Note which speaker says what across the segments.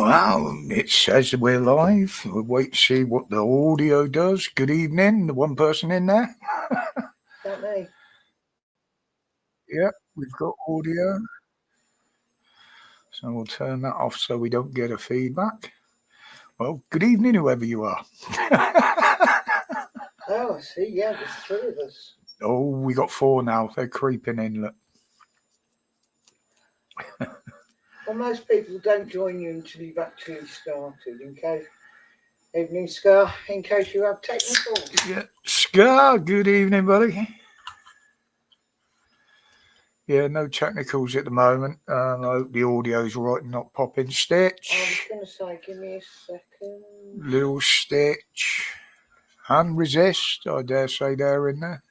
Speaker 1: Well, it says we're live. We'll wait to see what the audio does. Good evening, the one person in there.
Speaker 2: That me.
Speaker 1: Yep, we've got audio. So we'll turn that off so we don't get a feedback. Well, good evening, whoever you are.
Speaker 2: Oh, I see. Yeah, there's three of us.
Speaker 1: Oh, we got four now. They're creeping in. Look.
Speaker 2: Well, most people don't join you until you've actually started. Evening, Scar. In case you have technical.
Speaker 1: Yeah, Scar. Good evening, buddy. Yeah, no technicals at the moment. I hope the audio's right and not popping. Stitch.
Speaker 2: I was going to say, give me a second.
Speaker 1: Little Stitch. And Resist, I dare say they're in there.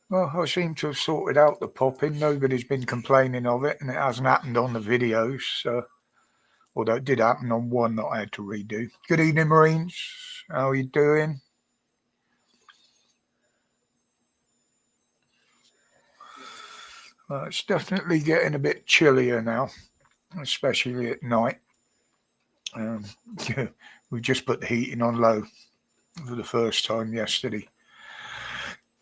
Speaker 1: Well, I seem to have sorted out the popping. Nobody's been complaining of it, and it hasn't happened on the videos. So, although it did happen on one that I had to redo. Good evening, Marines. How are you doing? It's definitely getting a bit chillier now, especially at night. We just put the heating on low for the first time yesterday.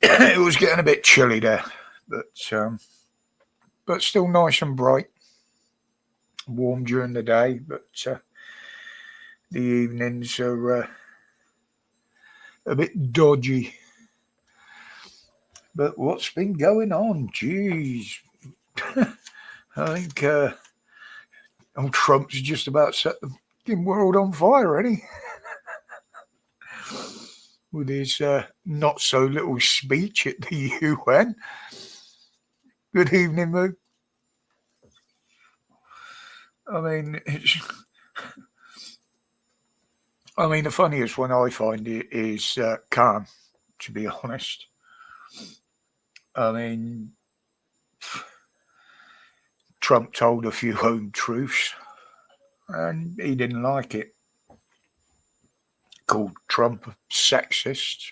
Speaker 1: It was getting a bit chilly there, but still nice and bright. Warm during the day, but the evenings are a bit dodgy. But what's been going on? Jeez. I think Trump's just about set the fucking world on fire, ain't he? With his not so little speech at the UN. Good evening, Moo. I mean, the funniest one I find is Khan, to be honest. I mean, Trump told a few home truths, and he didn't like it. Called Trump sexist,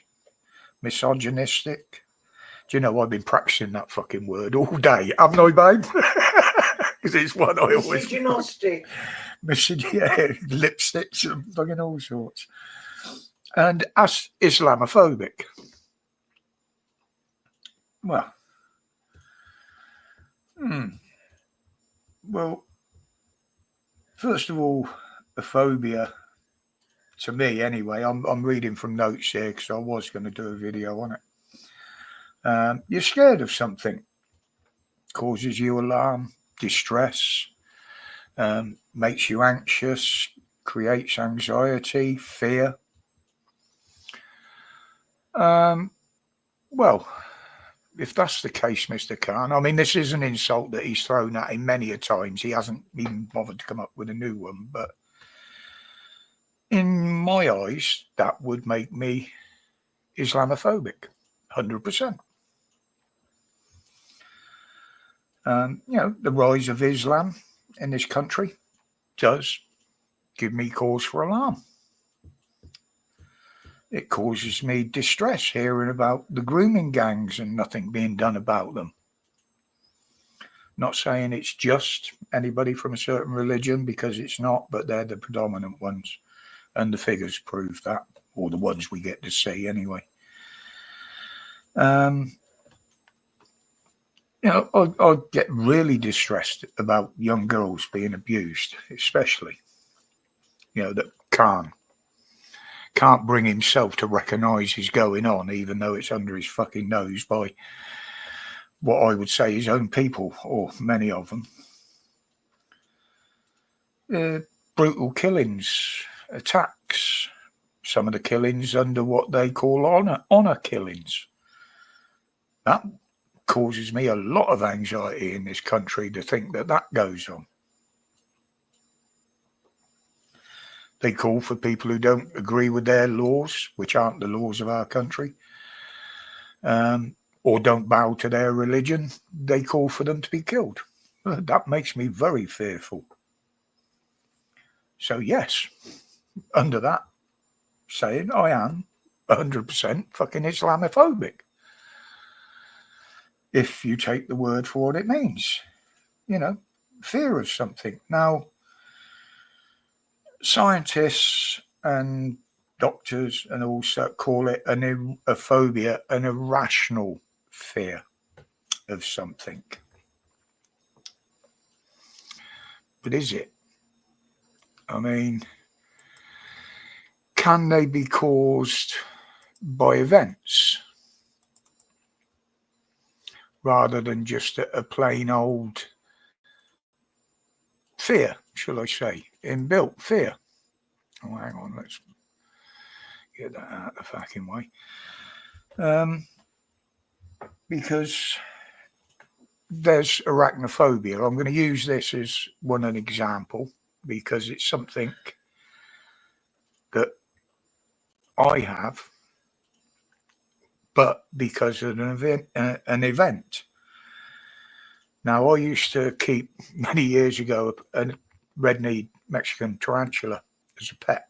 Speaker 1: misogynistic. Do you know, I've been practicing that fucking word all day, haven't I, babe? Because it's one I always...
Speaker 2: Misogynistic.
Speaker 1: Yeah, lipsticks and fucking all sorts. And as Islamophobic. Well, well, first of all, a phobia, to me anyway, I'm reading from notes here because I was going to do a video on it. You're scared of something, causes you alarm, distress, makes you anxious, creates anxiety, fear. Well, if that's the case, Mr. Khan, I mean, this is an insult that he's thrown at him many a times. He hasn't even bothered to come up with a new one, but in my eyes, that would make me Islamophobic, 100%. The rise of Islam in this country does give me cause for alarm. It causes me distress hearing about the grooming gangs and nothing being done about them. Not saying it's just anybody from a certain religion, because it's not, but they're the predominant ones. And the figures prove that, or the ones we get to see anyway. I get really distressed about young girls being abused, especially, that can't bring himself to recognise is going on, even though it's under his fucking nose by what I would say his own people, or many of them. Brutal killings, attacks, some of the killings under what they call honour killings. That causes me a lot of anxiety in this country to think that goes on. They call for people who don't agree with their laws, which aren't the laws of our country, or don't bow to their religion. They call for them to be killed. That makes me very fearful. So yes, under that saying, I am 100% fucking Islamophobic. If you take the word for what it means, fear of something. Now, scientists and doctors and also call it a phobia, an irrational fear of something. But is it? I mean, can they be caused by events rather than just a plain old fear, shall I say, inbuilt fear? Oh, hang on, let's get that out of the fucking way. Because there's arachnophobia. I'm going to use this as an example because it's something that I have, but because of an event. Now, I used to keep many years ago a red-kneed Mexican tarantula as a pet.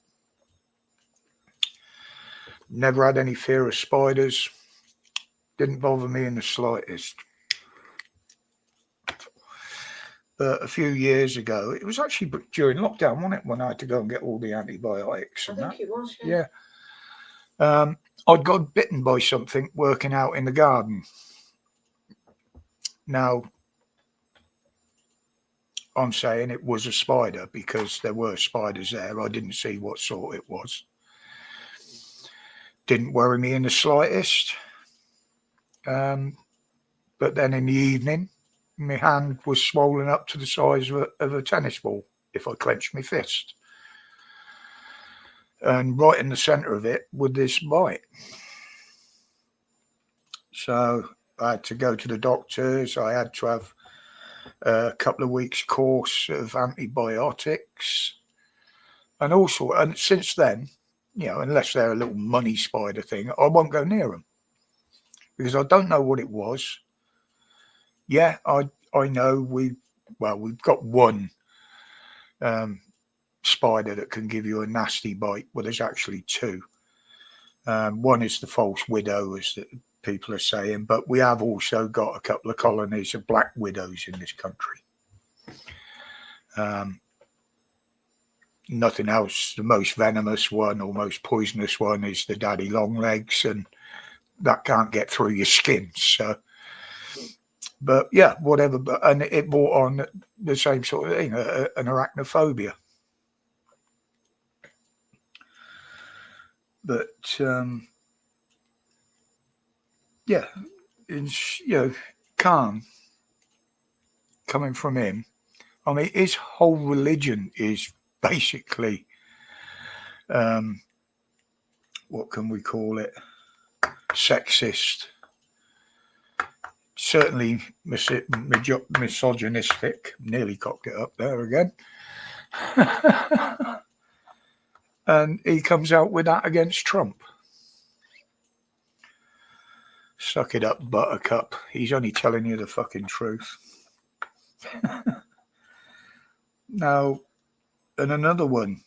Speaker 1: Never had any fear of spiders. Didn't bother me in the slightest. But a few years ago, it was actually during lockdown, wasn't it, when I had to go and get all the antibiotics and that?
Speaker 2: I think it was,
Speaker 1: yeah. I'd got bitten by something working out in the garden. Now, I'm saying it was a spider because there were spiders there. I didn't see what sort it was. Didn't worry me in the slightest. But then in the evening, my hand was swollen up to the size of a tennis ball if I clenched my fist. And right in the centre of it was this bite. So I had to go to the doctors. I had to have a couple of weeks course of antibiotics and also. And since then, unless they're a little money spider thing, I won't go near them because I don't know what it was. Yeah, I know we've got one spider that can give you a nasty bite. Well, there's actually two. One is the false widow, as the people are saying, but we have also got a couple of colonies of black widows in this country. Nothing else. The most venomous one or most poisonous one is the daddy long legs, and that can't get through your skin. So, but yeah, whatever. But and it brought on the same sort of thing, an arachnophobia. But yeah, it's, calm coming from him. I mean, his whole religion is basically, what can we call it? Sexist. Certainly misogynistic. Nearly cocked it up there again. And he comes out with that against Trump. Suck it up, buttercup. He's only telling you the fucking truth. Now, and another one,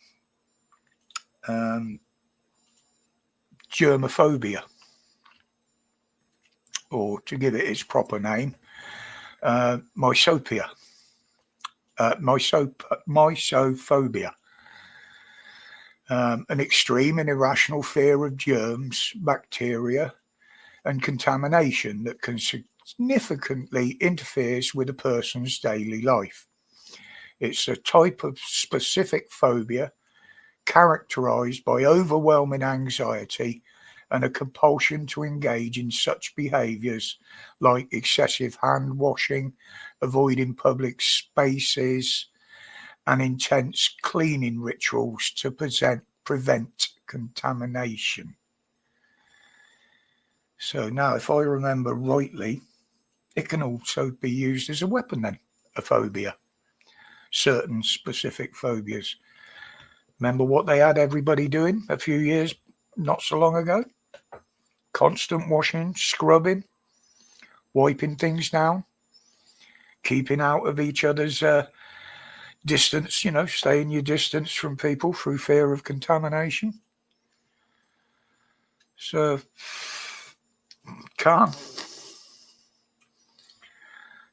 Speaker 1: germophobia, or to give it its proper name, mysophobia. An extreme and irrational fear of germs, bacteria, and contamination that can significantly interferes with a person's daily life. It's a type of specific phobia characterized by overwhelming anxiety and a compulsion to engage in such behaviors like excessive hand washing, avoiding public spaces, and intense cleaning rituals to prevent contamination. So now, if I remember rightly, it can also be used as a weapon then, a phobia. Certain specific phobias. Remember what they had everybody doing a few years, not so long ago? Constant washing, scrubbing, wiping things down, keeping out of each other's distance, staying your distance from people through fear of contamination. So, calm.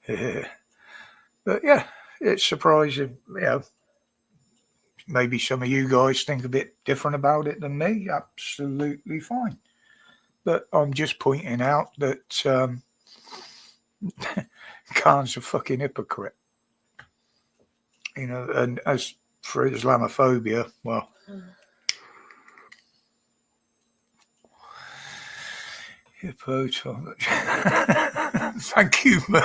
Speaker 1: But yeah, it's surprising, maybe some of you guys think a bit different about it than me. Absolutely fine. But I'm just pointing out that Khan's a fucking hypocrite. You know, and as for Islamophobia, well, hippo. Thank you, Mo.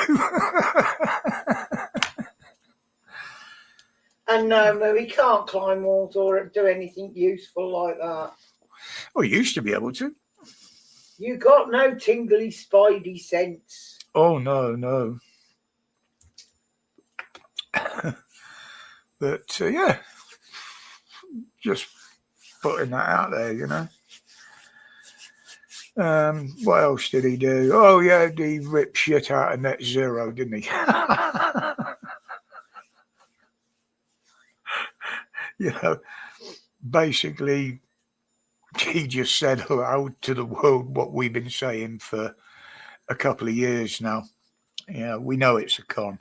Speaker 2: And no, he can't climb walls or do anything useful like that.
Speaker 1: Well, you used to be able to.
Speaker 2: You got no tingly spidey sense.
Speaker 1: Oh, no. But, yeah, just putting that out there, you know. What else did he do? Oh, yeah, he ripped shit out of net zero, didn't he? You know, basically, he just said aloud to the world what we've been saying for a couple of years now. You know, we know it's a con.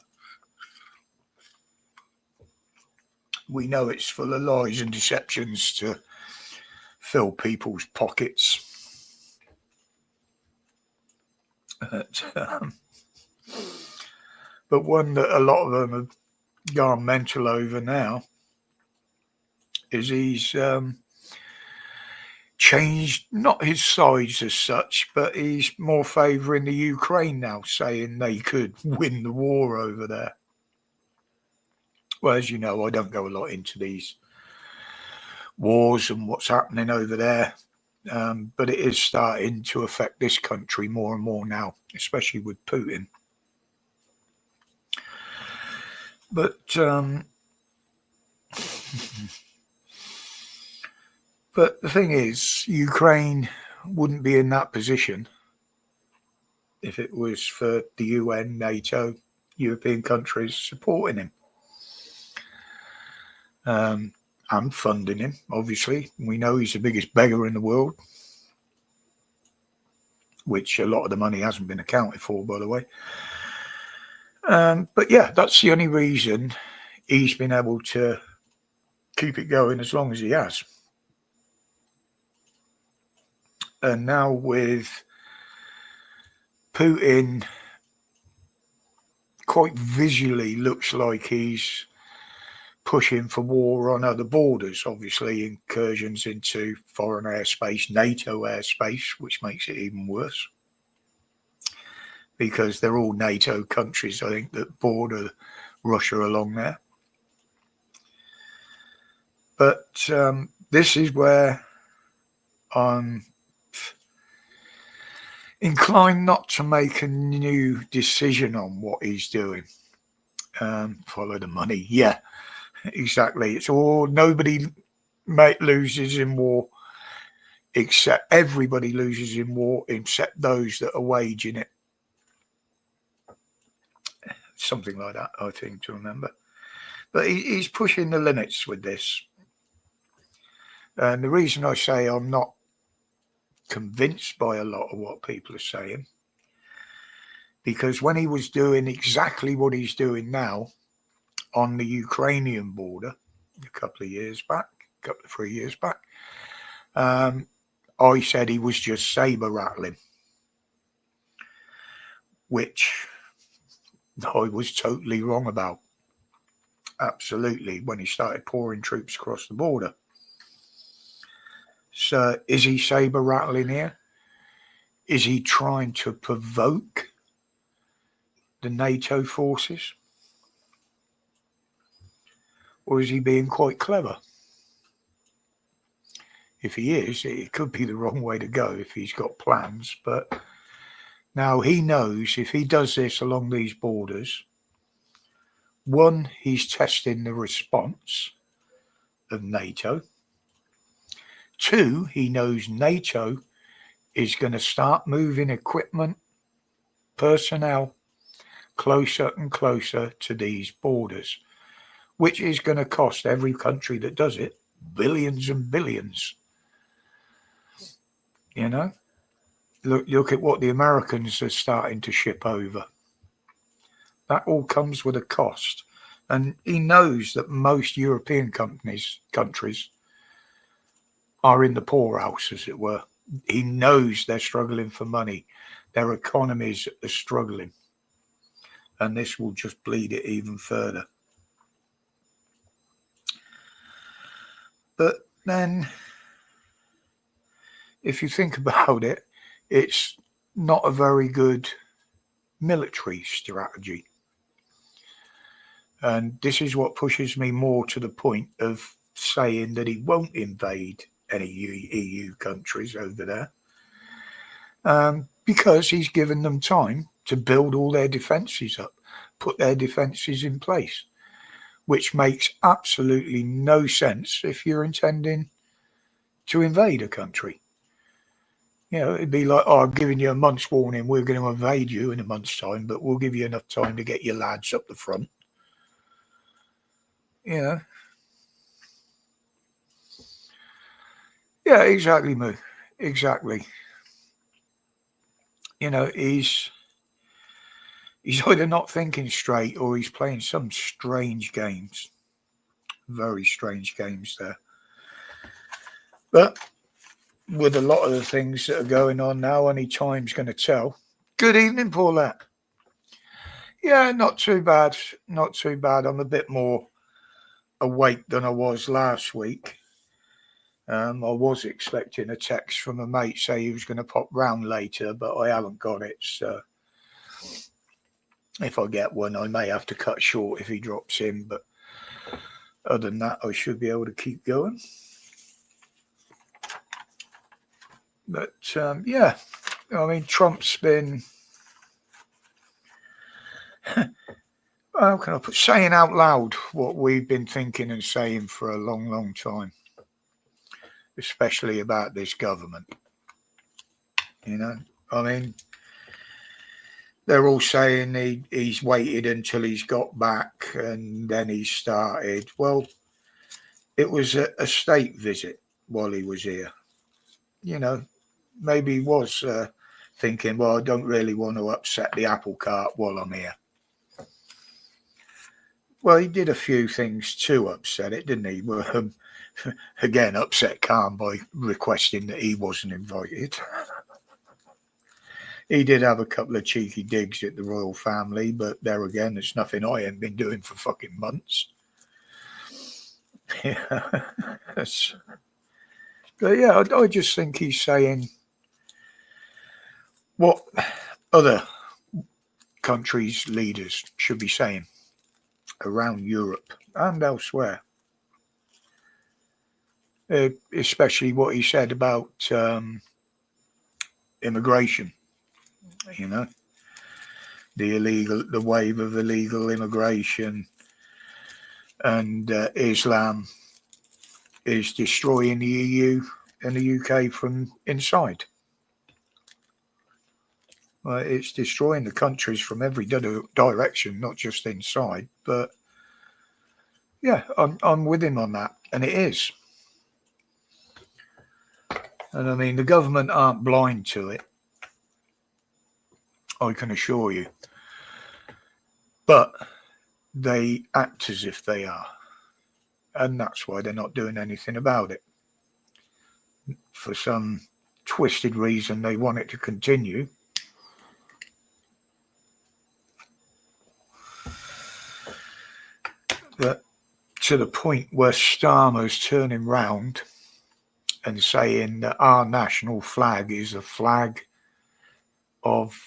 Speaker 1: We know it's full of lies and deceptions to fill people's pockets. But one that a lot of them have gone mental over now is he's changed, not his sides as such, but he's more favouring the Ukraine now, saying they could win the war over there. Well, as you know, I don't go a lot into these wars and what's happening over there, but it is starting to affect this country more and more now, especially with Putin. But but the thing is, Ukraine wouldn't be in that position if it was for the UN, NATO, European countries supporting him. And funding him, obviously. We know he's the biggest beggar in the world, which a lot of the money hasn't been accounted for, by the way. But yeah, that's the only reason he's been able to keep it going as long as he has. And now with Putin, quite visually looks like he's pushing for war on other borders, obviously incursions into foreign airspace, NATO airspace, which makes it even worse. Because they're all NATO countries, I think, that border Russia along there. But this is where I'm inclined not to make a new decision on what he's doing. Follow the money. Yeah, exactly. It's all, nobody loses in war, except everybody loses in war, except those that are waging it. Something like that, I think, to remember. But he's pushing the limits with this. And the reason I say I'm not convinced by a lot of what people are saying, because when he was doing exactly what he's doing now on the Ukrainian border a couple of 3 years back, I said he was just saber rattling, which I was totally wrong about. Absolutely, when he started pouring troops across the border. So is he saber rattling here? Is he trying to provoke the NATO forces? Or is he being quite clever? If he is, it could be the wrong way to go if he's got plans. But now he knows if he does this along these borders, one, he's testing the response of NATO. Two, he knows NATO is going to start moving equipment, personnel, closer and closer to these borders, which is going to cost every country that does it billions and billions. You know, look at what the Americans are starting to ship over. That all comes with a cost. And he knows that most European countries are in the poorhouse, as it were. He knows they're struggling for money. Their economies are struggling. And this will just bleed it even further. But then, if you think about it, it's not a very good military strategy. And this is what pushes me more to the point of saying that he won't invade any EU countries over there, because he's given them time to build all their defences up, put their defences in place, which makes absolutely no sense if you're intending to invade a country. You know, it'd be like, oh, I'm giving you a month's warning, we're going to invade you in a month's time, but we'll give you enough time to get your lads up the front. You know? Yeah, exactly, Moo. Exactly. You know, he's either not thinking straight or he's playing some strange games. Very strange games there. But with a lot of the things that are going on now, only time's going to tell. Good evening, Paulette. Yeah, not too bad. Not too bad. I'm a bit more awake than I was last week. I was expecting a text from a mate say he was going to pop round later, but I haven't got it. So if I get one, I may have to cut short if he drops in. But other than that, I should be able to keep going. But yeah, I mean, Trump's been, how can I put, saying out loud what we've been thinking and saying for a long, long time, especially about this government. You know, I mean, they're all saying he's waited until he's got back and then he started. Well, it was a state visit while he was here. You know, maybe he was thinking, well, I don't really want to upset the apple cart while I'm here. Well, he did a few things to upset it, didn't he? Again, upset Khan by requesting that he wasn't invited. He did have a couple of cheeky digs at the royal family, but there again, it's nothing I haven't been doing for fucking months. Yeah. But yeah, I just think he's saying what other countries' leaders should be saying around Europe and elsewhere. Especially what he said about immigration. You know, the wave of illegal immigration and Islam is destroying the EU and the UK from inside. It's destroying the countries from every direction, not just inside. But yeah, I'm with him on that, and it is. And I mean, the government aren't blind to it, I can assure you. But they act as if they are. And that's why they're not doing anything about it. For some twisted reason, they want it to continue. But to the point where Starmer's turning round and saying that our national flag is a flag of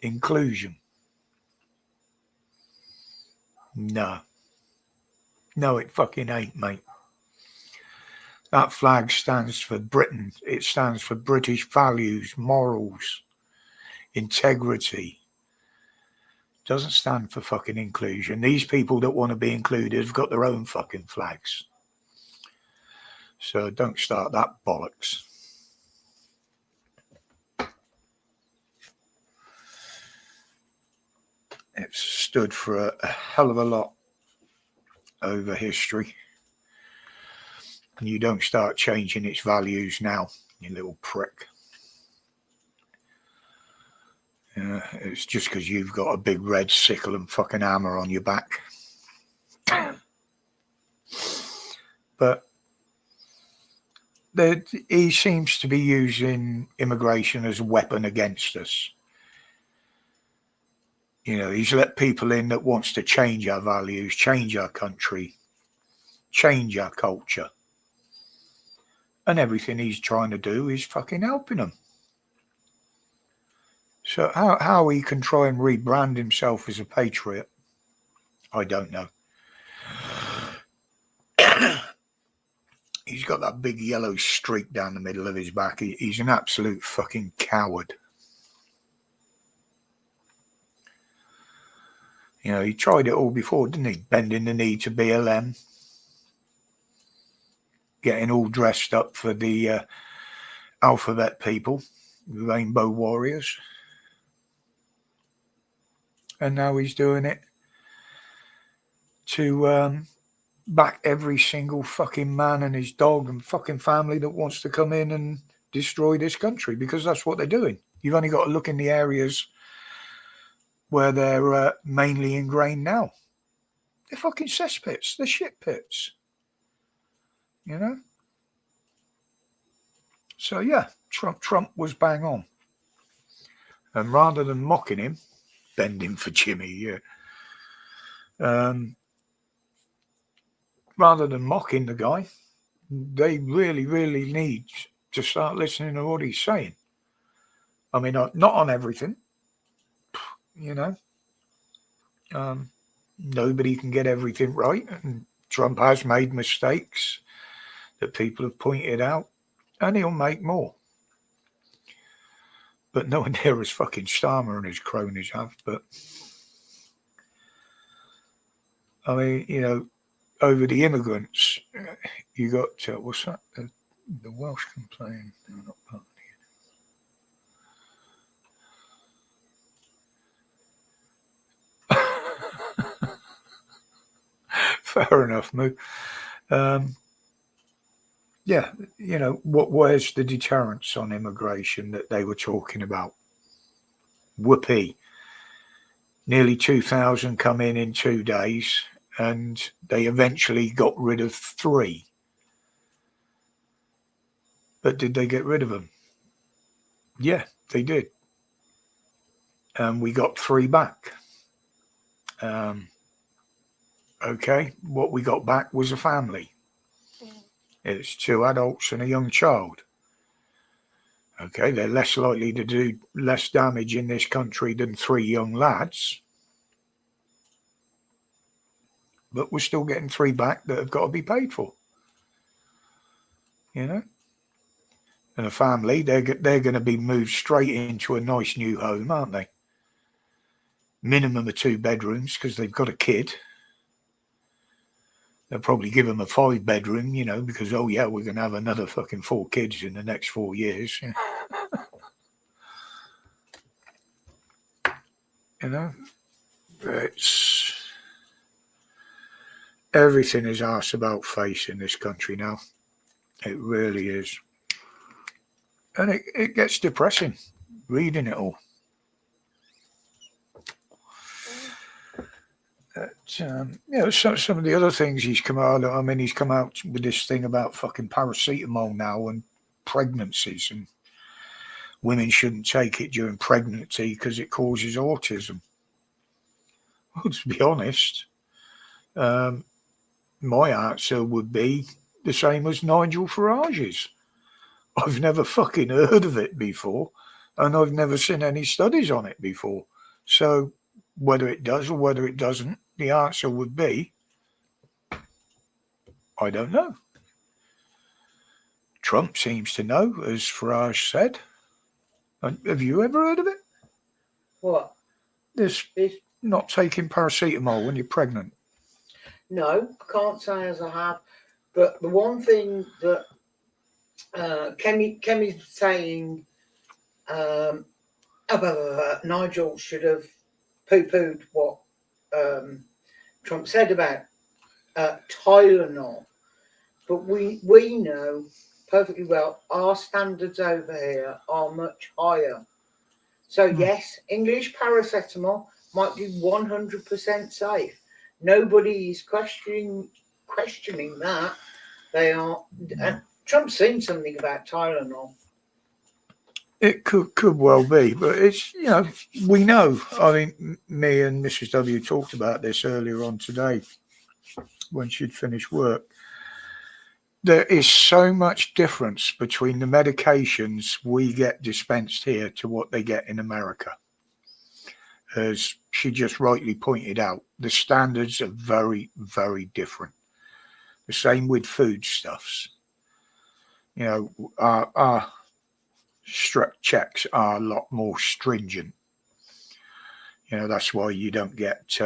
Speaker 1: inclusion. No, it fucking ain't, mate. That flag stands for Britain. It stands for British values, morals, integrity. It doesn't stand for fucking inclusion. These people that want to be included have got their own fucking flags. So don't start that bollocks. It's stood for a hell of a lot over history. And you don't start changing its values now, you little prick. It's just because you've got a big red sickle and fucking hammer on your back. But he seems to be using immigration as a weapon against us. You know, he's let people in that wants to change our values, change our country, change our culture. And everything he's trying to do is fucking helping them. So how he can try and rebrand himself as a patriot, I don't know. He's got that big yellow streak down the middle of his back. He's an absolute fucking coward. You know, he tried it all before, didn't he? Bending the knee to BLM. Getting all dressed up for the alphabet people, Rainbow Warriors. And now he's doing it to back every single fucking man and his dog and fucking family that wants to come in and destroy this country, because that's what they're doing. You've only got to look in the areas where they're mainly ingrained now. They're fucking cesspits. They're shit pits. You know? So, yeah, Trump was bang on. And rather than mocking him, bending for Jimmy, yeah. Rather than mocking the guy, they really, really need to start listening to what he's saying. I mean, not on everything, you know. Nobody can get everything right, and Trump has made mistakes that people have pointed out, and he'll make more. But no one there is fucking Starmer and his cronies have. But I mean, you know, over the immigrants, you got what's that? The Welsh complain. No, not part of the Fair enough, Moo. Yeah, you know, where's the deterrence on immigration that they were talking about? Whoopee. Nearly 2,000 come in 2 days, and they eventually got rid of 3. But did they get rid of them? Yeah, they did. And we got 3 back. Okay, what we got back was a family. It's 2 adults and a young child. Okay, they're less likely to do less damage in this country than 3 young lads. But we're still getting 3 back that have got to be paid for. You know? And a family, they're going to be moved straight into a nice new home, aren't they? Minimum of 2 bedrooms because they've got a kid. They'll probably give them a 5 bedroom, you know, because, oh yeah, we're going to have another fucking 4 kids in the next 4 years. Yeah. You know, it's everything is arse about face in this country now. It really is. And it gets depressing reading it all. You know, some of the other things he's come out. I mean, he's come out with this thing about fucking paracetamol now and pregnancies, and women shouldn't take it during pregnancy because it causes autism. Well, to be honest, my answer would be the same as Nigel Farage's. I've never fucking heard of it before, and I've never seen any studies on it before. So whether it does or whether it doesn't, the answer would be, I don't know. Trump seems to know, as Farage said. Have you ever heard of it?
Speaker 2: What?
Speaker 1: This not taking paracetamol when you're pregnant.
Speaker 2: No, I can't say as I have. But the one thing that Kemi's saying, Nigel should have poo-pooed what Trump said about Tylenol. But we know perfectly well our standards over here are much higher. So yes, English paracetamol might be 100% safe. Nobody is questioning that. They are. Trump's seen something about Tylenol.
Speaker 1: It could well be, but it's, we know. I mean, me and Mrs. W talked about this earlier on today when she'd finished work. There is so much difference between the medications we get dispensed here to what they get in America. As she just rightly pointed out, the standards are very, very different. The same with foodstuffs. Our checks are a lot more stringent. That's why you don't get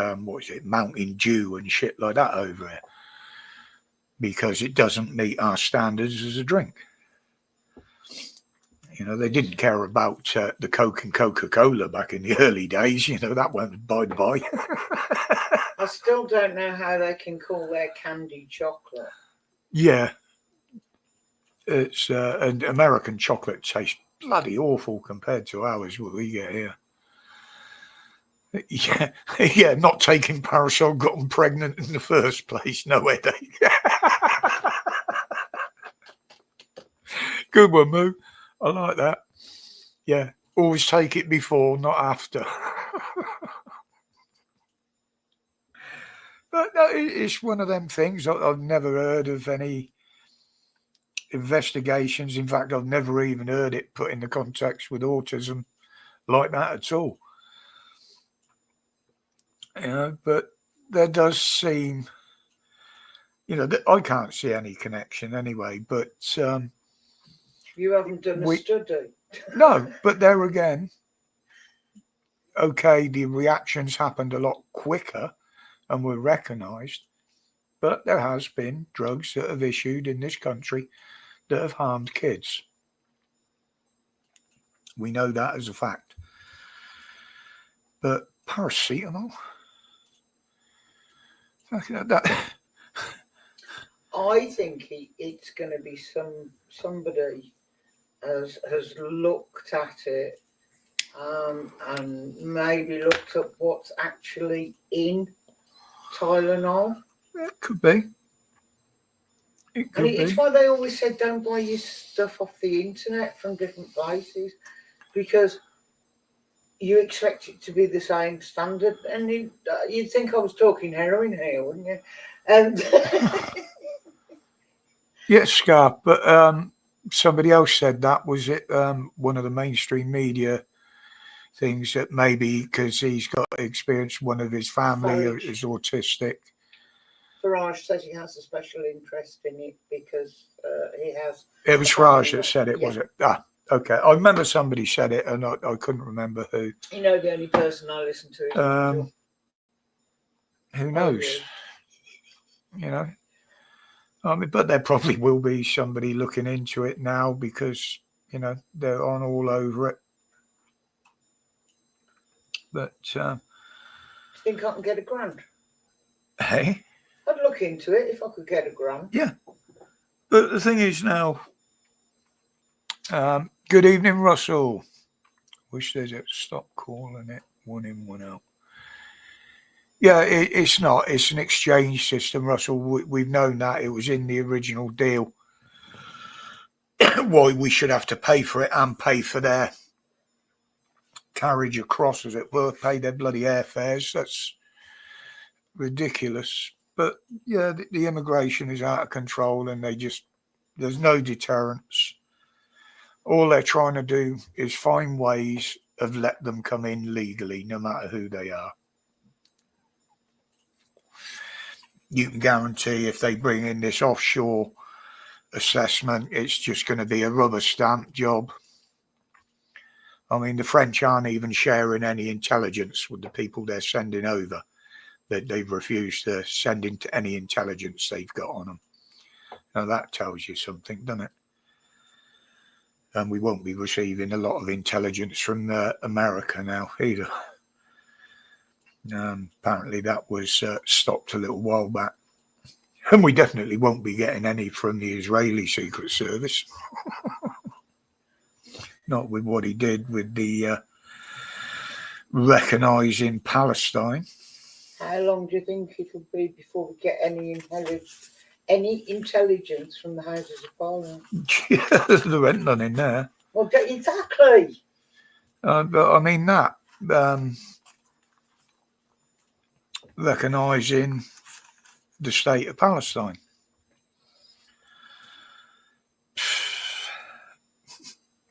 Speaker 1: Mountain Dew and shit like that over here, because it doesn't meet our standards as a drink. They didn't care about the Coke and Coca-Cola back in the early days. That went bye-bye.
Speaker 2: I still don't know how they can call their candy chocolate.
Speaker 1: Yeah. It's and American chocolate tastes bloody awful compared to ours, what we get here. Yeah, not taking Parasol got them pregnant in the first place. No headache. Good one, Moo. I like that. Yeah, always take it before, not after. But no, it's one of them things. I've never heard of any investigations. In fact, I've never even heard it put in the context with autism like that at all. But there does seem, I can't see any connection anyway. But
Speaker 2: you haven't done a study.
Speaker 1: No, but there again, okay, the reactions happened a lot quicker and were recognised, but there has been drugs that have issued in this country that have harmed kids. We know that as a fact. But paracetamol? That.
Speaker 2: I think it's going to be somebody has looked at it and maybe looked at what's actually in Tylenol.
Speaker 1: It could be.
Speaker 2: It's why they always said don't buy your stuff off the internet from different places, because you expect it to be the same standard, and you'd think I was talking heroin here, wouldn't you?
Speaker 1: Yes, Scar, but somebody else said that. Was it one of the mainstream media things that maybe because he's got experience, one of his family is autistic?
Speaker 2: Farage says he has a special interest in it because he has.
Speaker 1: It was Farage that said it, was it? Ah, okay. I remember somebody said it, and I couldn't remember who.
Speaker 2: The only person I listen to.
Speaker 1: Who knows? But there probably will be somebody looking into it now because they're on all over it. But
Speaker 2: think I can get a grant?
Speaker 1: Hey.
Speaker 2: I'd look into it if I could get a grant.
Speaker 1: Yeah. But the thing is now, good evening, Russell. Wish they'd stop calling it one in, one out. Yeah, it's not. It's an exchange system, Russell. We've known that. It was in the original deal. Why we should have to pay for it and pay for their carriage across, as it were, pay their bloody airfares. That's ridiculous. But yeah, the immigration is out of control, and there's no deterrence. All they're trying to do is find ways of let them come in legally, no matter who they are. You can guarantee if they bring in this offshore assessment, it's just going to be a rubber stamp job. I mean, the French aren't even sharing any intelligence with the people they're sending over. They've refused to send into any intelligence they've got on them. Now that tells you something, doesn't it? And we won't be receiving a lot of intelligence from America now either. Apparently that was stopped a little while back. And we definitely won't be getting any from the Israeli Secret Service. Not with what he did with the recognising Palestine.
Speaker 2: How long do you think it'll be before we get any any intelligence from the Houses of Parliament.
Speaker 1: There ain't none in there.
Speaker 2: Well, exactly.
Speaker 1: But I mean that recognising the state of Palestine.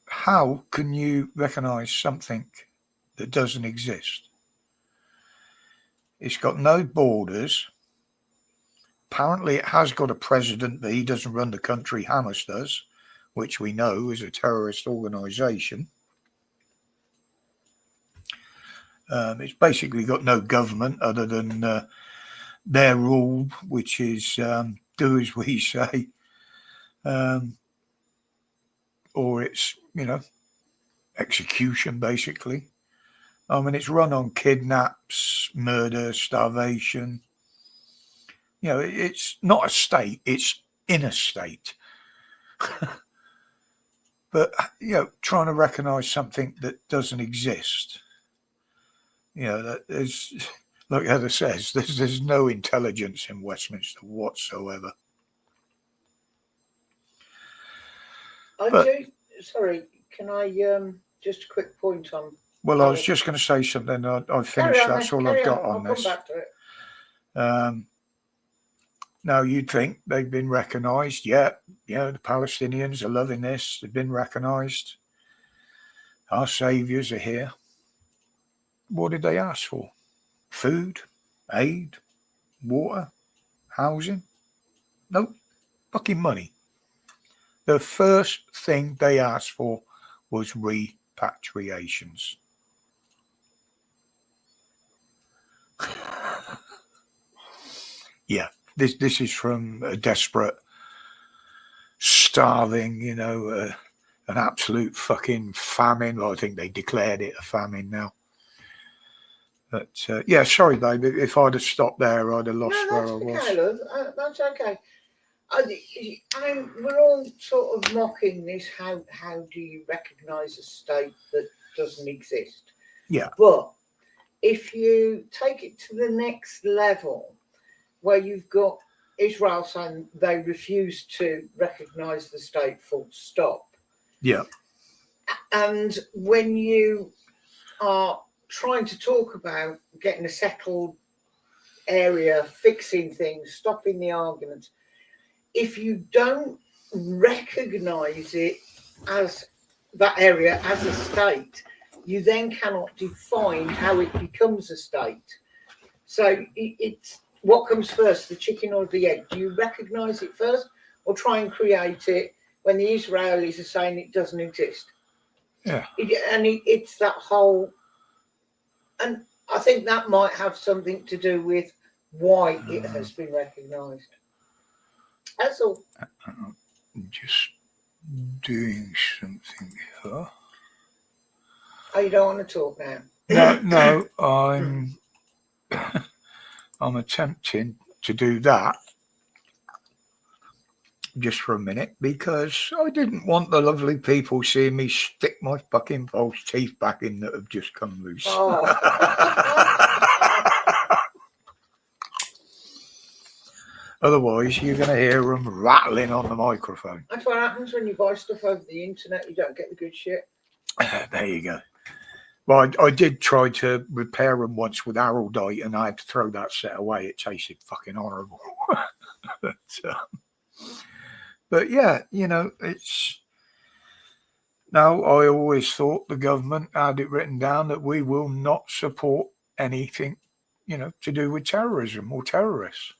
Speaker 1: How can you recognise something that doesn't exist? It's got no borders. Apparently it has got a president, but he doesn't run the country. Hamas does, which we know is a terrorist organisation. It's basically got no government other than their rule, which is do as we say, or it's, execution, basically. I mean, it's run on kidnaps, murder, starvation. It's not a state, it's in a state. But, trying to recognise something that doesn't exist, that is, like Heather says, there's no intelligence in Westminster whatsoever.
Speaker 2: Sorry, can I just a quick point on?
Speaker 1: Well, I was just going to say something. I've finished. That's all I've got on this.
Speaker 2: I'll come back to it.
Speaker 1: Now, you'd think they've been recognised. Yeah, the Palestinians are loving this. They've been recognised. Our saviours are here. What did they ask for? Food, aid, water, housing? Nope. Fucking money. The first thing they asked for was repatriations. Yeah, this is from a desperate, starving, an absolute fucking famine. Well, I think they declared it a famine now. But yeah, sorry, babe. If I'd have stopped there, I'd have lost where I was.
Speaker 2: Okay, love. That's okay. We're all sort of mocking this. How do you recognise a state that doesn't exist?
Speaker 1: Yeah.
Speaker 2: But if you take it to the next level, where you've got Israel saying they refuse to recognise the state, full stop.
Speaker 1: Yeah.
Speaker 2: And when you are trying to talk about getting a settled area, fixing things, stopping the arguments, if you don't recognise it as that area as a state, you then cannot define how it becomes a state. So it's what comes first, the chicken or the egg? Do you recognise it first, or try and create it when the Israelis are saying it doesn't exist?
Speaker 1: Yeah.
Speaker 2: It's that whole, and I think that might have something to do with why it has been recognised. That's all.
Speaker 1: Just doing something here.
Speaker 2: Oh, you don't want to talk now?
Speaker 1: No, I'm attempting to do that just for a minute because I didn't want the lovely people seeing me stick my fucking false teeth back in that have just come loose.
Speaker 2: Oh.
Speaker 1: Otherwise, you're going to hear them rattling on the microphone.
Speaker 2: That's what happens when you buy stuff over the internet. You don't get the good shit.
Speaker 1: There you go. Well, I did try to repair them once with araldite, and I had to throw that set away. It tasted fucking horrible. But yeah, it's... Now, I always thought the government had it written down that we will not support anything, to do with terrorism or terrorists.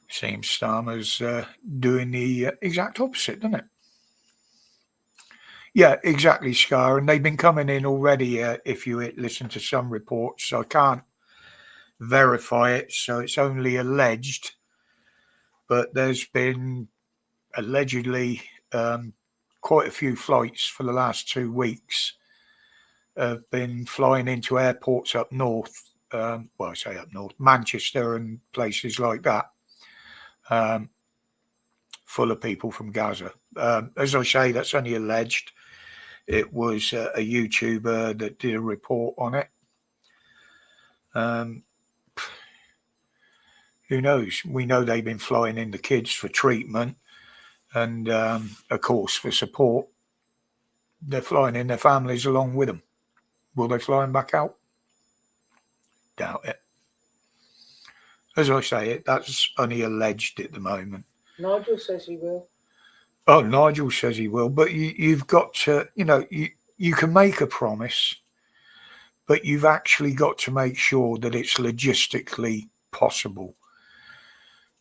Speaker 1: Seems Starmer's doing the exact opposite, doesn't it? Yeah, exactly, Scar. And they've been coming in already, if you listen to some reports. So I can't verify it, so it's only alleged. But there's been allegedly quite a few flights for the last 2 weeks have been flying into airports up north. Well, I say up north, Manchester and places like that. Full of people from Gaza. As I say, that's only alleged. It was a YouTuber that did a report on it. Who knows? We know they've been flying in the kids for treatment and, of course, for support. They're flying in their families along with them. Will they fly them back out? Doubt it. As I say, that's only alleged at the moment.
Speaker 2: Nigel says he will.
Speaker 1: Oh, Nigel says he will, but you've got to, you can make a promise, but you've actually got to make sure that it's logistically possible.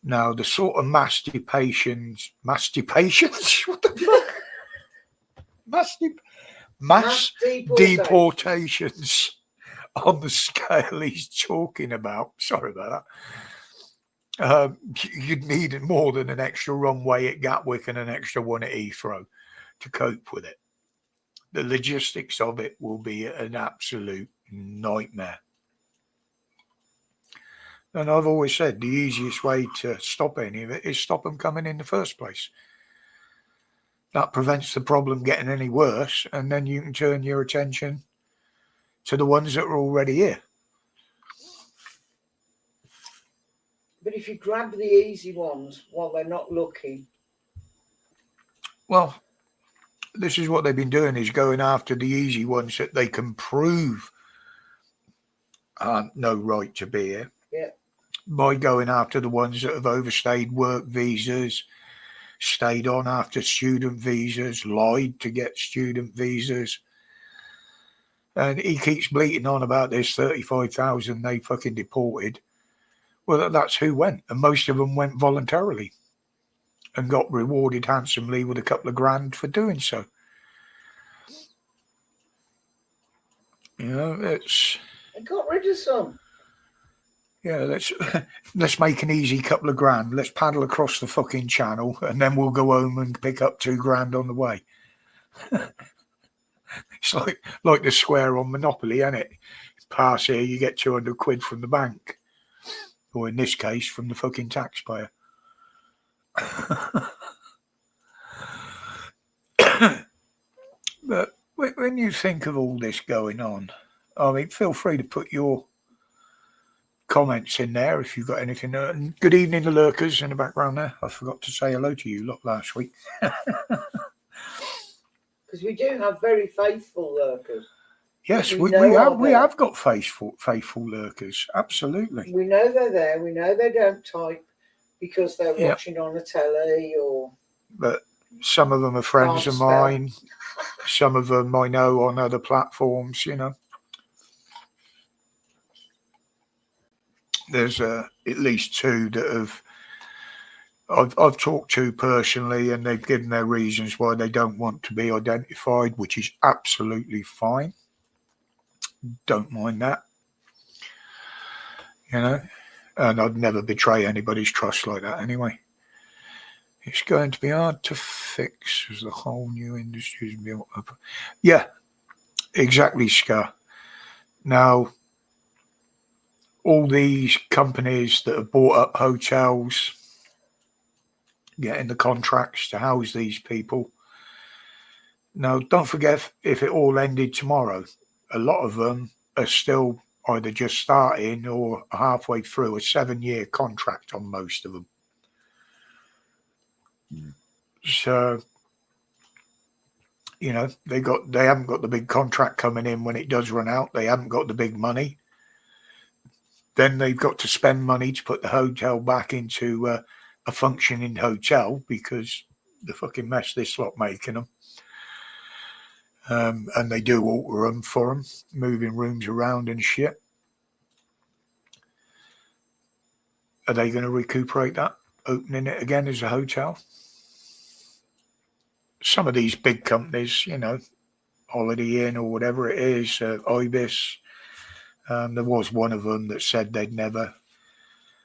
Speaker 1: Now, the sort of masturbations, what the fuck? Mass deportations on the scale he's talking about. Sorry about that. You'd need more than an extra runway at Gatwick and an extra one at Heathrow to cope with it. The logistics of it will be an absolute nightmare. And I've always said the easiest way to stop any of it is stop them coming in the first place. That prevents the problem getting any worse, and then you can turn your attention to the ones that are already here.
Speaker 2: But if you grab the easy ones while they're not looking.
Speaker 1: Well, this is what they've been doing, is going after the easy ones that they can prove no right to be here.
Speaker 2: Yeah.
Speaker 1: By going after the ones that have overstayed work visas, stayed on after student visas, lied to get student visas. And he keeps bleating on about this 35,000 they fucking deported. Well, that's who went. And most of them went voluntarily and got rewarded handsomely with a couple of grand for doing so. It's...
Speaker 2: I got rid of some.
Speaker 1: Yeah, let's make an easy couple of grand. Let's paddle across the fucking channel and then we'll go home and pick up 2 grand on the way. It's like the square on Monopoly, isn't it? Pass here, you get 200 quid from the bank. Or in this case, from the fucking taxpayer. But when you think of all this going on, I mean, feel free to put your comments in there if you've got anything. Good evening, the lurkers in the background there. I forgot to say hello to you lot last week.
Speaker 2: Because we do have very faithful lurkers.
Speaker 1: Yes, we have got faithful lurkers. Absolutely.
Speaker 2: We know they're there. We know they don't type because they're watching on a telly or.
Speaker 1: But some of them are friends of mine. Some of them I know on other platforms. There's at least 2 that I've talked to personally, and they've given their reasons why they don't want to be identified, which is absolutely fine. Don't mind that, and I'd never betray anybody's trust like that anyway. It's going to be hard to fix as the whole new industry is built up. Yeah, exactly, Scar. Now, all these companies that have bought up hotels, getting the contracts to house these people. Now, don't forget, if it all ended tomorrow, a lot of them are still either just starting or halfway through a 7-year contract on most of them. So, they haven't got the big contract coming in when it does run out. They haven't got the big money. Then they've got to spend money to put the hotel back into a functioning hotel because the fucking mess this lot making them. And they do alter them for them, moving rooms around and shit. Are they going to recuperate that, opening it again as a hotel? Some of these big companies, Holiday Inn or whatever it is, Ibis, there was one of them that said they'd never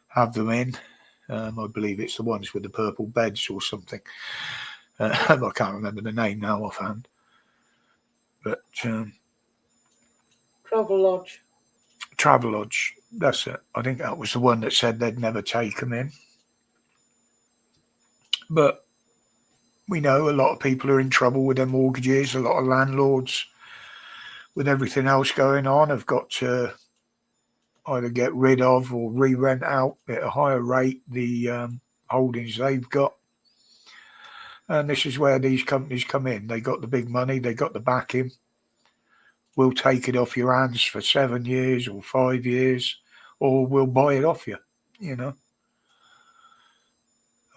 Speaker 1: have them in. I believe it's the ones with the purple beds or something. I can't remember the name now offhand. But Travelodge, that's it. I think that was the one that said they'd never take them in. But we know a lot of people are in trouble with their mortgages. A lot of landlords, with everything else going on, have got to either get rid of or re-rent out at a higher rate the holdings they've got. And this is where these companies come in. They got the big money, they got the backing. We'll take it off your hands for 7 years or 5 years, or we'll buy it off you, you know.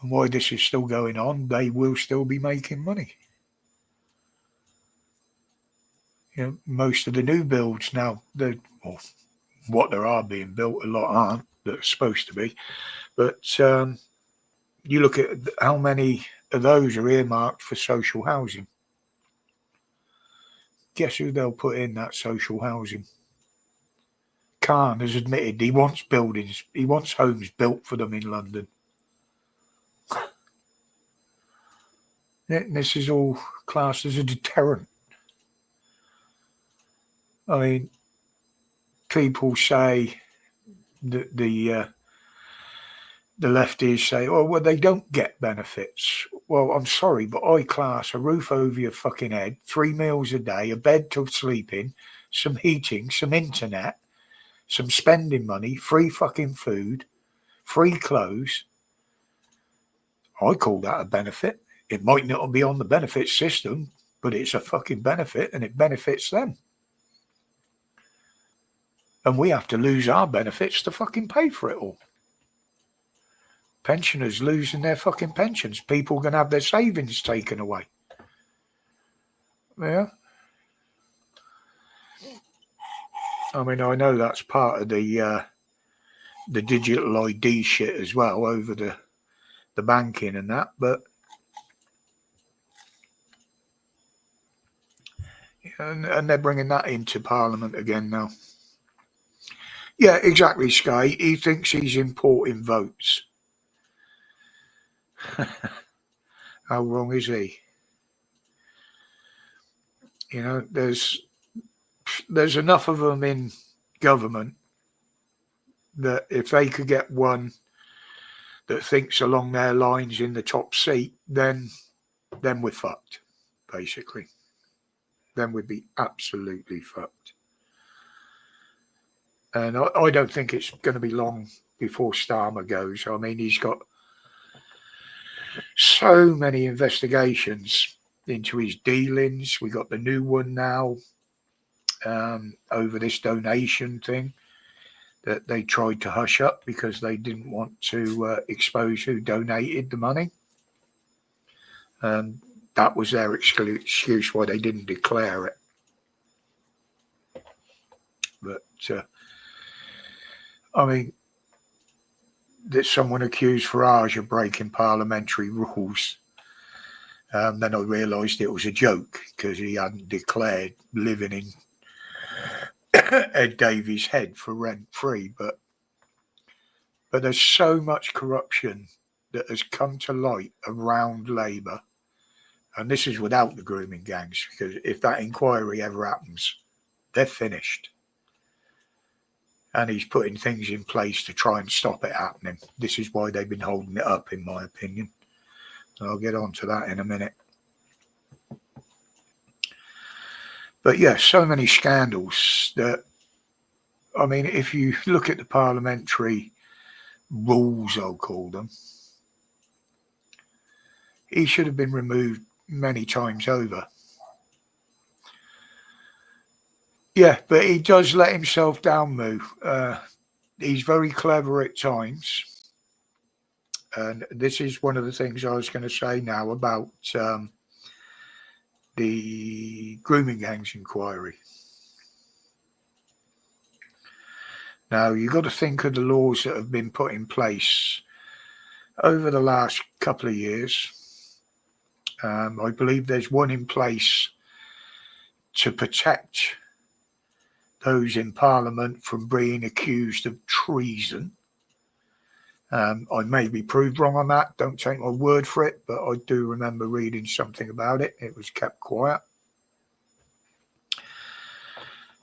Speaker 1: And while this is still going on, they will still be making money. You know, most of the new builds now, what there are being built, a lot aren't that are supposed to be. But you look at how many of those are earmarked for social housing. Guess who they'll put in that social housing? Khan has admitted he wants homes built for them in London. This is all classed as a deterrent. I mean, people say that the lefties say, oh, well, they don't get benefits. Well, I'm sorry, but I class a roof over your fucking head, 3 meals a day, a bed to sleep in, some heating, some internet, some spending money, free fucking food, free clothes. I call that a benefit. It might not be on the benefit system, but it's a fucking benefit and it benefits them. And we have to lose our benefits to fucking pay for it all. Pensioners losing their fucking pensions. People are going to have their savings taken away. Yeah. I mean, I know that's part of the digital ID shit as well, over the banking and that, but and they're bringing that into Parliament again now. Yeah, exactly, Sky. He thinks he's importing votes. How wrong is he? You know, there's enough of them in government that if they could get one that thinks along their lines in the top seat, then we're fucked, basically. Then we'd be absolutely fucked. And I don't think it's going to be long before Starmer goes. I mean, he's got so many investigations into his dealings. We got the new one now over this donation thing that they tried to hush up because they didn't want to expose who donated the money. That was their excuse why they didn't declare it. But I mean, that someone accused Farage of breaking parliamentary rules. Then I realised it was a joke because he hadn't declared living in Ed Davies' head for rent-free. But there's so much corruption that has come to light around Labour. And this is without the grooming gangs, because if that inquiry ever happens, they're finished. And he's putting things in place to try and stop it happening. This is why they've been holding it up, in my opinion. And I'll get on to that in a minute. But yeah, so many scandals that, I mean, if you look at the parliamentary rules, I'll call them, he should have been removed many times over. Yeah, but he does let himself down, Moo. He's very clever at times. And this is one of the things I was going to say now about the grooming gangs inquiry. Now, you've got to think of the laws that have been put in place over the last couple of years. I believe there's one in place to protect those in Parliament from being accused of treason. I may be proved wrong on that. Don't take my word for it, but I do remember reading something about it. It was kept quiet.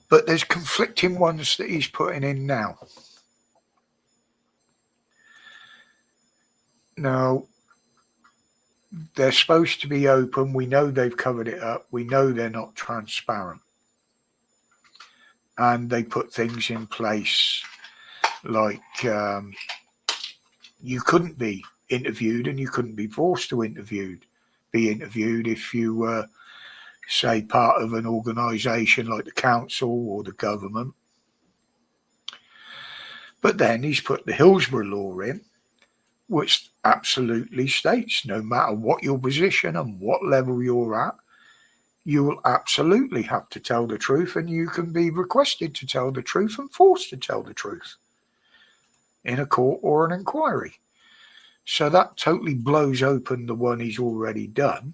Speaker 1: But there's conflicting ones that he's putting in now. Now, they're supposed to be open. We know they've covered it up. We know they're not transparent. And they put things in place like you couldn't be interviewed and you couldn't be forced to be interviewed if you were, say, part of an organisation like the council or the government. But then he's put the Hillsborough law in, which absolutely states no matter what your position and what level you're at, you will absolutely have to tell the truth, and you can be requested to tell the truth and forced to tell the truth in a court or an inquiry. So that totally blows open the one he's already done.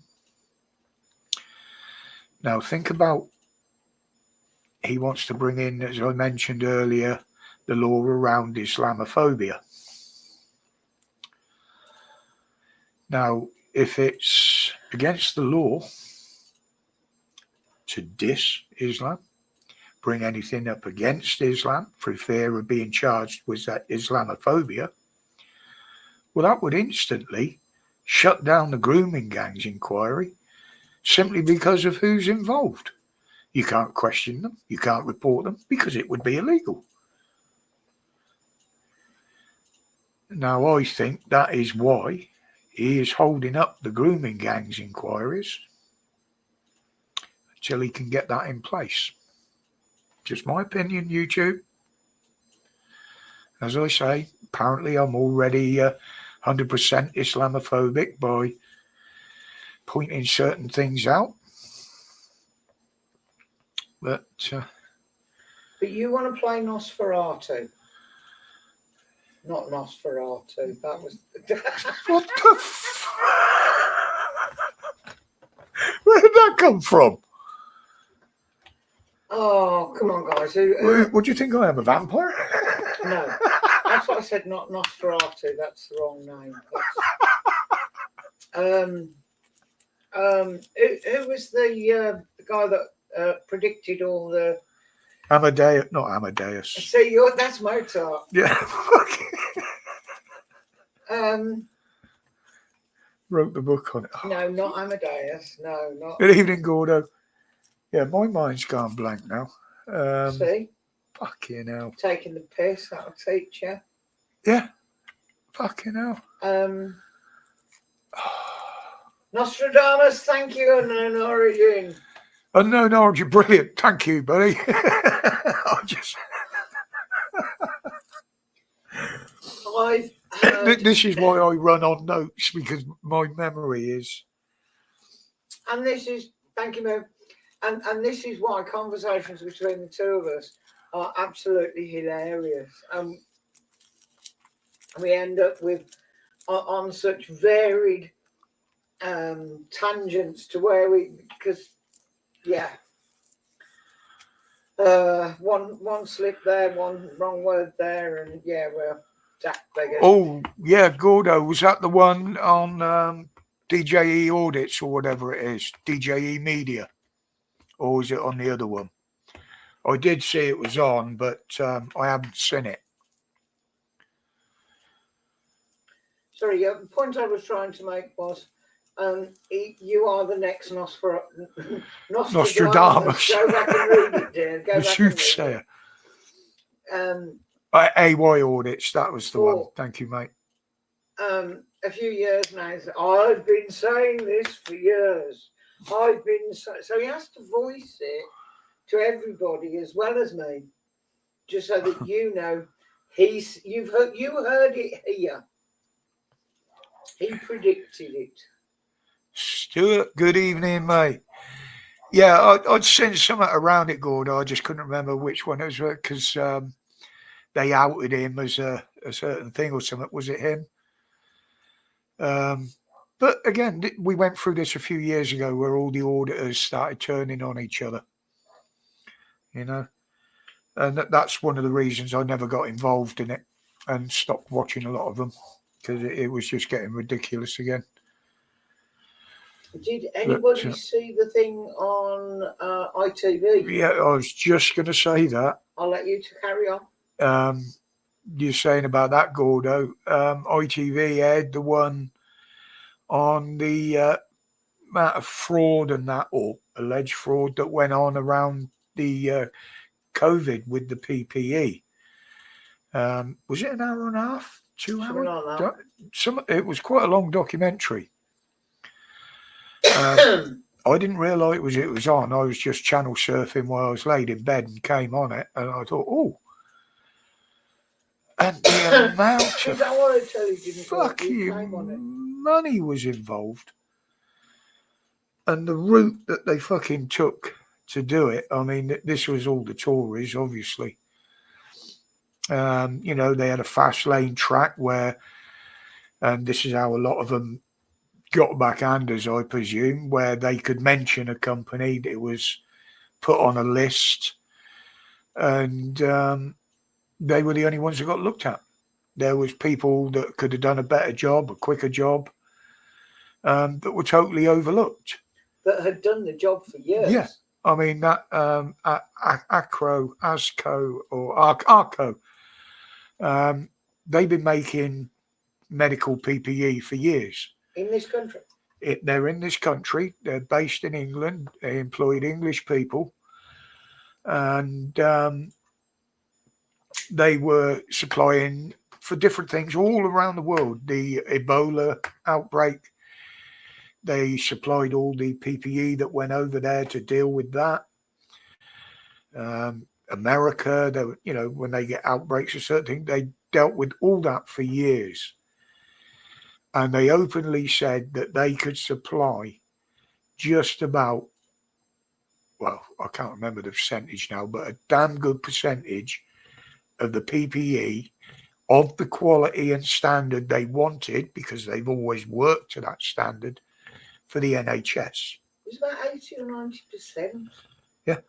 Speaker 1: Now think about, he wants to bring in, as I mentioned earlier, the law around Islamophobia. Now, if it's against the law to diss Islam, bring anything up against Islam for fear of being charged with that Islamophobia, well, that would instantly shut down the grooming gangs inquiry simply because of who's involved. You can't question them, you can't report them because it would be illegal. Now, I think that is why he is holding up the grooming gangs inquiries until he can get that in place. Just my opinion, YouTube. As I say, apparently I'm already 100% Islamophobic by pointing certain things out. But
Speaker 2: you want to play Nosferatu? Not Nosferatu. That was.
Speaker 1: what the where did that come from?
Speaker 2: Oh, come on, guys.
Speaker 1: What do you think I am, a vampire?
Speaker 2: No, that's what I said. Not Nosferatu. That's the wrong name. Who was the guy that predicted all the?
Speaker 1: Amadeus, not Amadeus.
Speaker 2: See, that's Mozart.
Speaker 1: Yeah. Wrote the book on it.
Speaker 2: No, not Amadeus. No, not.
Speaker 1: Good evening, Gordo. Yeah, my mind's gone blank now.
Speaker 2: See?
Speaker 1: Fucking hell.
Speaker 2: Taking the piss, that'll teach you.
Speaker 1: Yeah. Fucking hell.
Speaker 2: Nostradamus, thank you, Unknown Origin.
Speaker 1: Unknown Origin, brilliant. Thank you, buddy. I just... This is why I run on notes, because my memory is...
Speaker 2: And this is, thank you, Mel. And this is why conversations between the two of us are absolutely hilarious. We end up with on such varied tangents to where because one slip there, one wrong word there, and we're jack beggars.
Speaker 1: Oh yeah, Gordo, was that the one on DJE Audits or whatever it is, DJE Media? Or was it on the other one? I did see it was on, but I haven't seen it.
Speaker 2: Sorry, the point I was trying to make was you are the next Nostradamus. Go back and read it, dear.
Speaker 1: The soothsayer. AY Audits, that was the one. Thank you, mate.
Speaker 2: A few years now, I've been saying this for years. So he has to voice it to everybody as well as me, just so that you know you heard it here. He predicted it.
Speaker 1: Stuart, good evening, mate. Yeah, I'd seen something around it, Gordon. I just couldn't remember which one it was because they outed him as a certain thing or something. Was it him? But again, we went through this a few years ago where all the auditors started turning on each other, you know, and that's one of the reasons I never got involved in it and stopped watching a lot of them because it was just getting ridiculous again.
Speaker 2: Did anybody see the thing on ITV?
Speaker 1: Yeah, I was just going to say that.
Speaker 2: I'll let you to carry on.
Speaker 1: You're saying about that, Gordo. ITV had the one on the amount of fraud and that, or alleged fraud that went on around the COVID with the PPE. Was it an hour and a half? 2
Speaker 2: Something
Speaker 1: hours?
Speaker 2: like that.
Speaker 1: It was quite a long documentary. I didn't realise it was on. I was just channel surfing while I was laid in bed and came on it, and I thought, oh. And the amount
Speaker 2: Is that what I tell you? Didn't work? You
Speaker 1: fucking
Speaker 2: came on it.
Speaker 1: money was involved. And the route that they fucking took to do it, I mean, this was all the Tories, obviously. You know, they had a fast lane track where, and this is how a lot of them got backhanders, I presume, where they could mention a company that was put on a list, and they were the only ones that got looked at. There was people that could have done a better job, a quicker job, that were totally overlooked.
Speaker 2: That had done the job for years.
Speaker 1: Yeah. I mean, that ASCO, or Arco, they've been making medical PPE for years.
Speaker 2: In this country?
Speaker 1: They're in this country. They're based in England. They employed English people. And they were supplying for different things all around the world. The Ebola outbreak, they supplied all the PPE that went over there to deal with that. America, they, you know, when they get outbreaks of certain things, they dealt with all that for years. And they openly said that they could supply just about, well, I can't remember the percentage now, but a damn good percentage of the PPE of the quality and standard they wanted, because they've always worked to that standard for the NHS.
Speaker 2: It was about 80 or 90%.
Speaker 1: Yeah.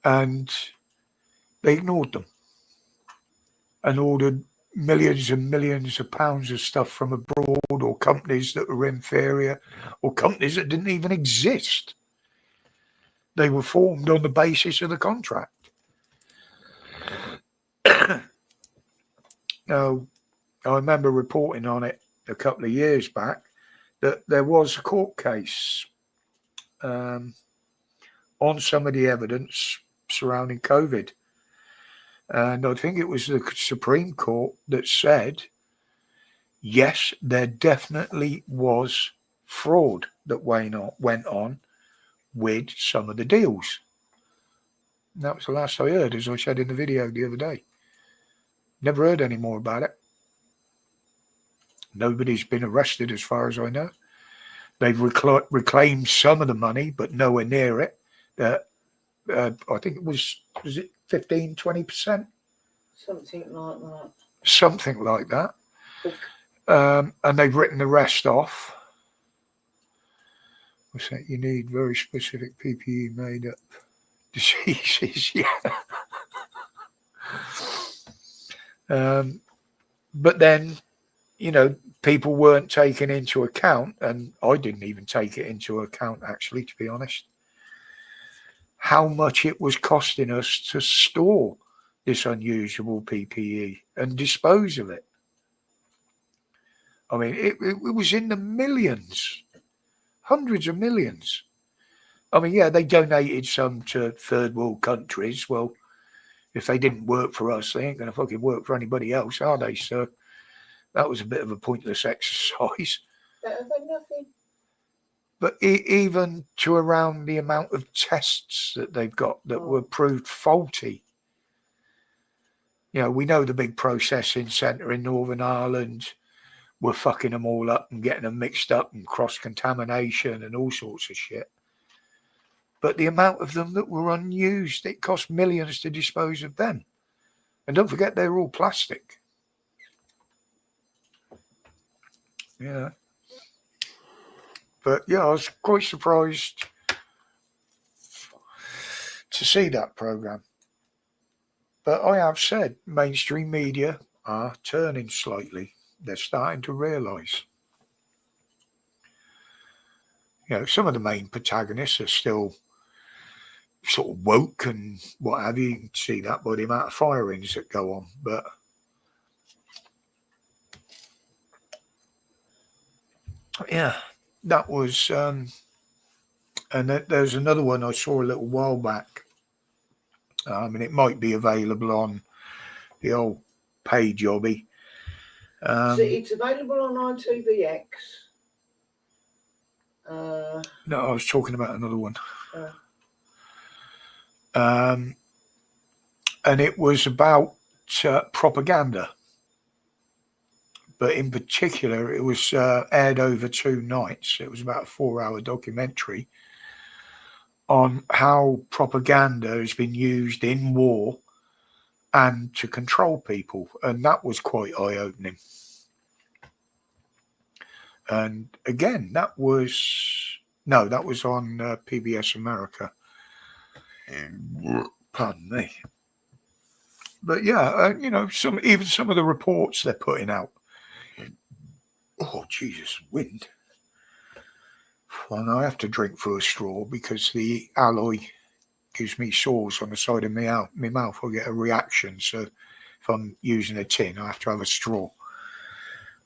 Speaker 1: And they ignored them and ordered millions and millions of pounds of stuff from abroad, or companies that were inferior, or companies that didn't even exist. They were formed on the basis of the contract. Now, I remember reporting on it a couple of years back that there was a court case on some of the evidence surrounding COVID. And I think it was the Supreme Court that said, yes, there definitely was fraud that went on with some of the deals. And that was the last I heard, as I said in the video the other day. Never heard any more about it. Nobody's been arrested as far as I know. They've reclaimed some of the money, but nowhere near it. I think it was it 15, 20%?
Speaker 2: Something like that.
Speaker 1: Something like that. And they've written the rest off. What's that? You need very specific PPE made up diseases. Yeah. But then, you know, people weren't taken into account, and I didn't even take it into account, actually, to be honest, how much it was costing us to store this unusual PPE and dispose of it. I mean, it was in the millions, hundreds of millions. I mean, yeah, they donated some to third world countries. Well, if they didn't work for us, they ain't going to fucking work for anybody else, are they? So that was a bit of a pointless exercise.
Speaker 2: Better than nothing.
Speaker 1: But even to around the amount of tests that they've got that were proved faulty. You know, we know the big processing centre in Northern Ireland were fucking them all up and getting them mixed up and cross-contamination and all sorts of shit. But the amount of them that were unused, it cost millions to dispose of them. And don't forget, they're all plastic. Yeah. But yeah, I was quite surprised to see that programme. But I have said mainstream media are turning slightly. They're starting to realise. You know, some of the main protagonists are still sort of woke and what have you. You can see that by the amount of firings that go on. But yeah, that was, and there's another one I saw a little while back. And it might be available on the old pay jobby.
Speaker 2: So it's available on ITVX.
Speaker 1: No, I was talking about another one. And it was about propaganda. But in particular, it was aired over 2 nights. It was about a 4-hour documentary on how propaganda has been used in war and to control people. And that was quite eye-opening. And again, that was on PBS America. Pardon me. But yeah, some of the reports they're putting out. Oh, Jesus, wind. Well, I have to drink through a straw because the alloy gives me sores on the side of my mouth. I get a reaction. So if I'm using a tin, I have to have a straw,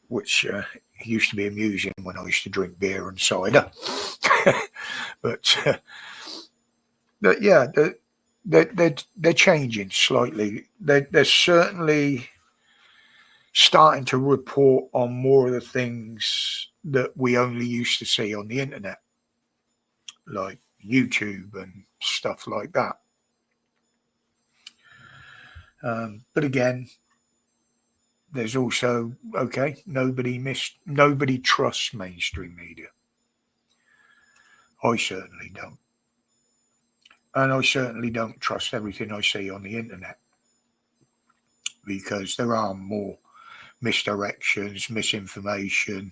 Speaker 1: which used to be amusing when I used to drink beer and cider. but yeah, they're changing slightly. They're certainly starting to report on more of the things that we only used to see on the internet, like YouTube and stuff like that. But again, there's also, nobody trusts mainstream media. I certainly don't. And I certainly don't trust everything I see on the internet, because there are more misdirections, misinformation,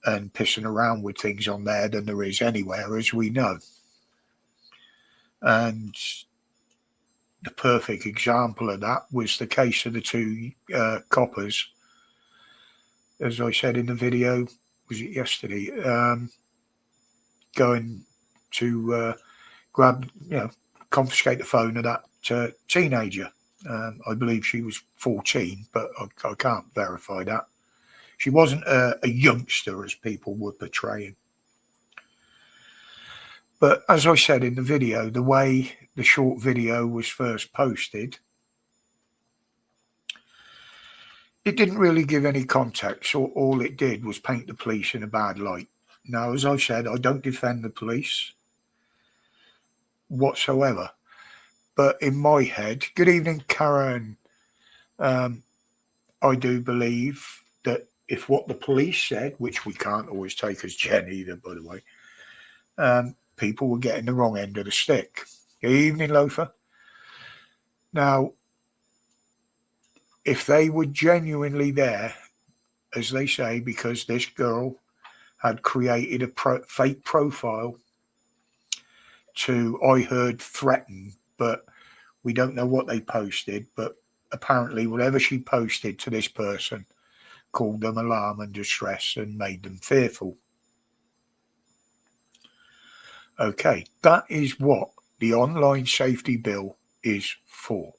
Speaker 1: and pissing around with things on there than there is anywhere, as we know. And the perfect example of that was the case of the 2 coppers, as I said in the video, was it yesterday, going to confiscate the phone of that teenager. I believe she was 14, but I can't verify that. She wasn't a youngster as people were portraying. But as I said in the video, the way the short video was first posted, it didn't really give any context. All it did was paint the police in a bad light. Now, as I said, I don't defend the police whatsoever. But in my head, good evening, Karen. I do believe that if what the police said, which we can't always take as Jen either, by the way, people were getting the wrong end of the stick. Good evening, Loafer. Now, if they were genuinely there, as they say, because this girl had created a fake profile to, I heard, threaten, but we don't know what they posted, but apparently whatever she posted to this person called them alarm and distress and made them fearful. Okay, that is what the online safety bill is for.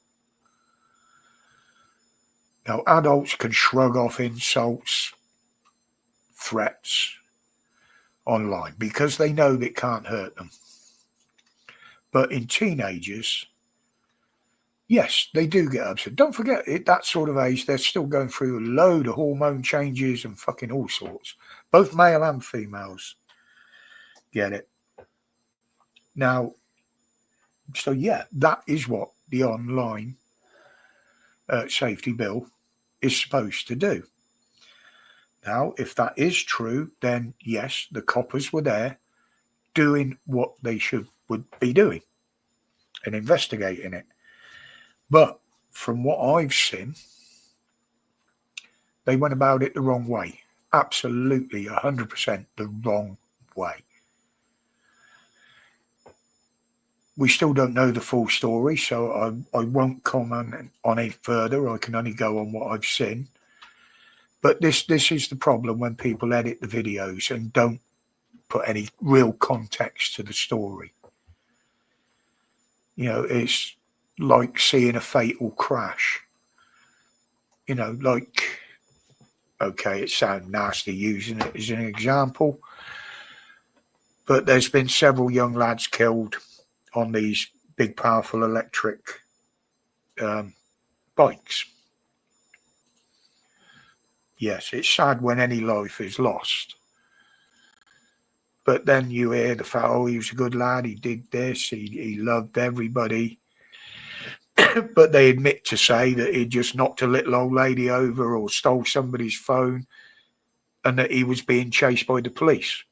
Speaker 1: Now, adults can shrug off insults, threats online because they know that it can't hurt them. But in teenagers, yes, they do get upset. Don't forget, at that sort of age, they're still going through a load of hormone changes and fucking all sorts. Both male and females get it. Now, so yeah, that is what the online safety bill is supposed to do. Now, if that is true, then yes, the coppers were there doing what they would be doing and investigating it. But from what I've seen, they went about it the wrong way. Absolutely 100% the wrong way. We still don't know the full story, so I won't comment on it further. I can only go on what I've seen. But this is the problem when people edit the videos and don't put any real context to the story. It's like seeing a fatal crash. Okay, it sounds nasty using it as an example, but there's been several young lads killed on these big, powerful electric bikes. Yes, it's sad when any life is lost. But then you hear the fact, oh, he was a good lad, he did this, he loved everybody. But they admit to say that he just knocked a little old lady over or stole somebody's phone, and that he was being chased by the police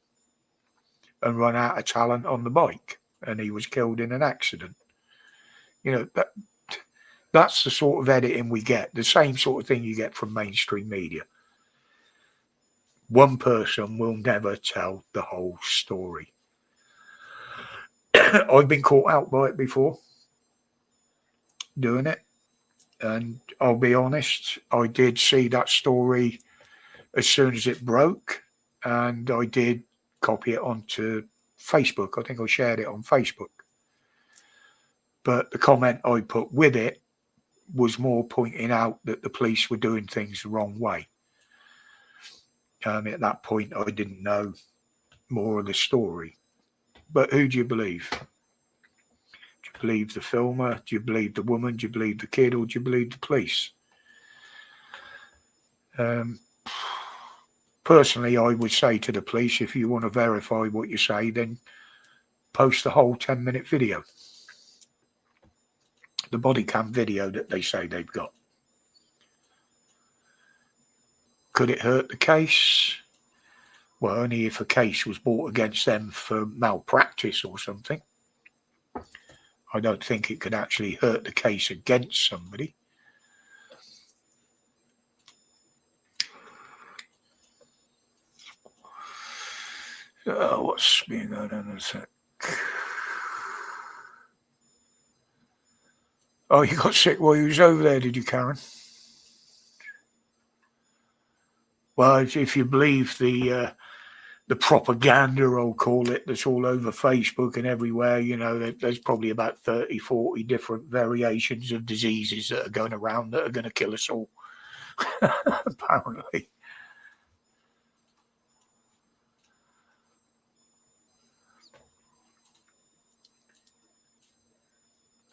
Speaker 1: and run out of talent on the bike, and he was killed in an accident. You know, that's the sort of editing we get, the same sort of thing you get from mainstream media. One person will never tell the whole story. I've been caught out by it before, doing it. And I'll be honest, I did see that story as soon as it broke, and I did copy it onto Facebook. I think I shared it on Facebook. But the comment I put with it was more pointing out that the police were doing things the wrong way. At that point, I didn't know more of the story. But who do you believe? Do you believe the filmer? Do you believe the woman? Do you believe the kid? Or do you believe the police? Personally, I would say to the police, if you want to verify what you say, then post the whole 10-minute video. The body cam video that they say they've got. Could it hurt the case? Well, only if a case was brought against them for malpractice or something. I don't think it could actually hurt the case against somebody. What's been going on in a sec? Oh, you got sick while you was over there, did you, Karen? Well, if you believe the propaganda, I'll call it, that's all over Facebook and everywhere, you know, there's probably about 30, 40 different variations of diseases that are going around that are going to kill us all, apparently.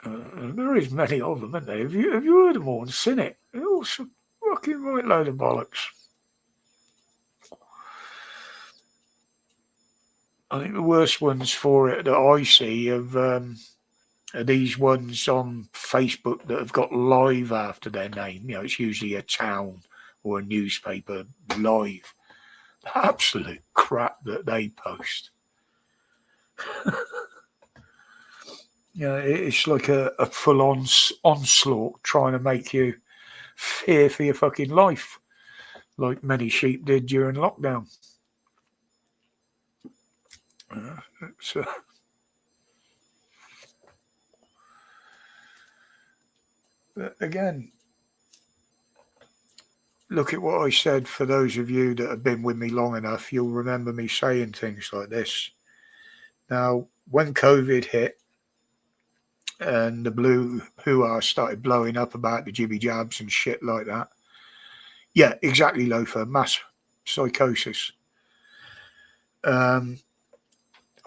Speaker 1: There is many of them, isn't there? Have you heard them all and seen it? They're all some fucking right load of bollocks. I think the worst ones for it that I see are these ones on Facebook that have got live after their name. You know, it's usually a town or a newspaper live. Absolute crap that they post. You know, it's like a full-on onslaught trying to make you fear for your fucking life, like many sheep did during lockdown. Again, look at what I said. For those of you that have been with me long enough, you'll remember me saying things like this. Now, when COVID hit and the blue hoo-ha started blowing up about the jibby jabs and shit like that, yeah, exactly, Loafer, mass psychosis.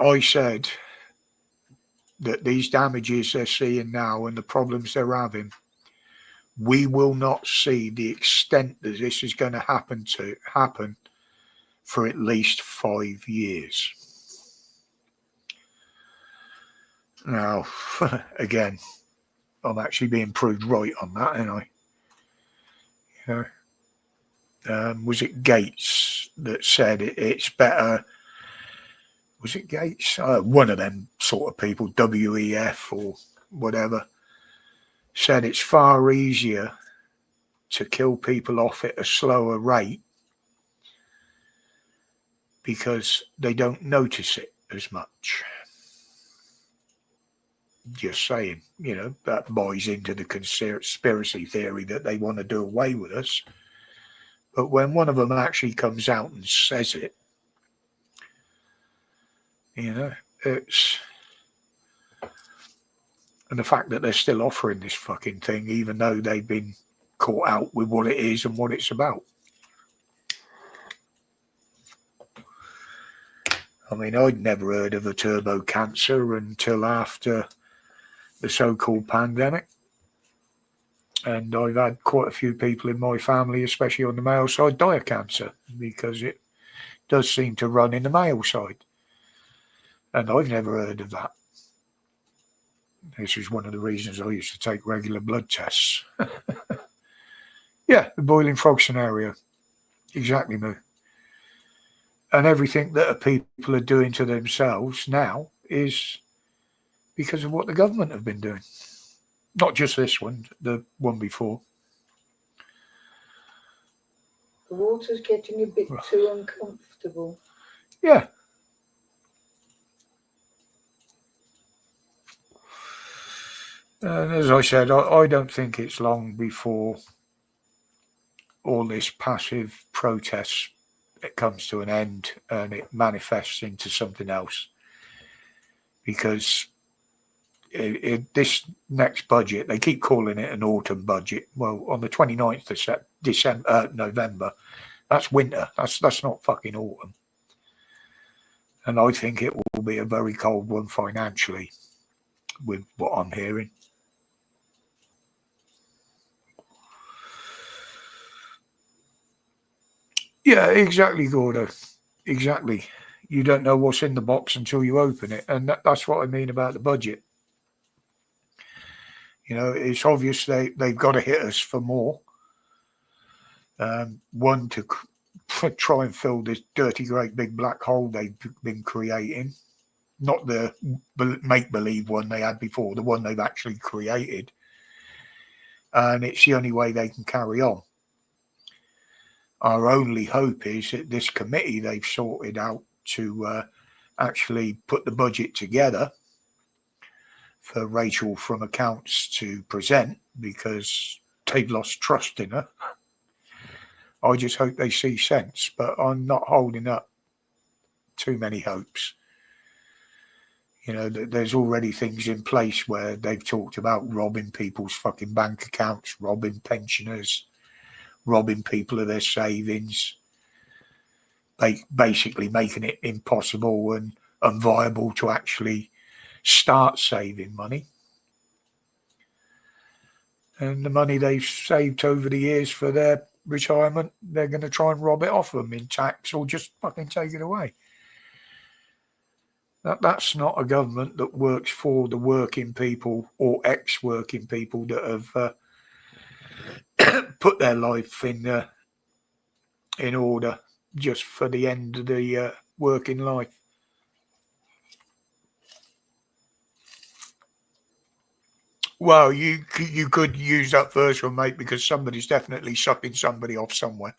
Speaker 1: I said that these damages they're seeing now and the problems they're having, we will not see the extent that this is going to happen for at least 5 years. Now, again, I'm actually being proved right on that, ain't I? You know, was it Gates that said it's better? Was it Gates? One of them sort of people, WEF or whatever, said it's far easier to kill people off at a slower rate because they don't notice it as much. Just saying, you know, that buys into the conspiracy theory that they want to do away with us. But when one of them actually comes out and says it, you know, it's... And the fact that they're still offering this fucking thing, even though they've been caught out with what it is and what it's about. I mean, I'd never heard of a turbo cancer until after the so-called pandemic. And I've had quite a few people in my family, especially on the male side, die of cancer because it does seem to run in the male side. And I've never heard of that. This is one of the reasons I used to take regular blood tests. Yeah, the boiling frog scenario. Exactly, Moo. And everything that people are doing to themselves now is because of what the government have been doing. Not just this one, the one before.
Speaker 2: The water's getting a bit too uncomfortable.
Speaker 1: Yeah. And as I said, I don't think it's long before all this passive protest, it comes to an end and it manifests into something else. Because this next budget, they keep calling it an autumn budget. Well, on the 29th of November, that's winter. That's not fucking autumn. And I think it will be a very cold one financially with what I'm hearing. Yeah, exactly, Gordo. Exactly. You don't know what's in the box until you open it. And that's what I mean about the budget. You know, it's obvious they've got to hit us for more. One, to try and fill this dirty, great big black hole they've been creating. Not the make-believe one they had before, the one they've actually created. And it's the only way they can carry on. Our only hope is that this committee they've sorted out to actually put the budget together for Rachel from accounts to present, because they've lost trust in her. I just hope they see sense, but I'm not holding up too many hopes. You know, there's already things in place where they've talked about robbing people's fucking bank accounts, robbing pensioners, robbing people of their savings, basically making it impossible and unviable to actually start saving money. And the money they've saved over the years for their retirement, they're going to try and rob it off them in tax or just fucking take it away. That's not a government that works for the working people or ex-working people that have put their life in order just for the end of the working life. Well, you could use that first one, mate, because somebody's definitely sucking somebody off somewhere.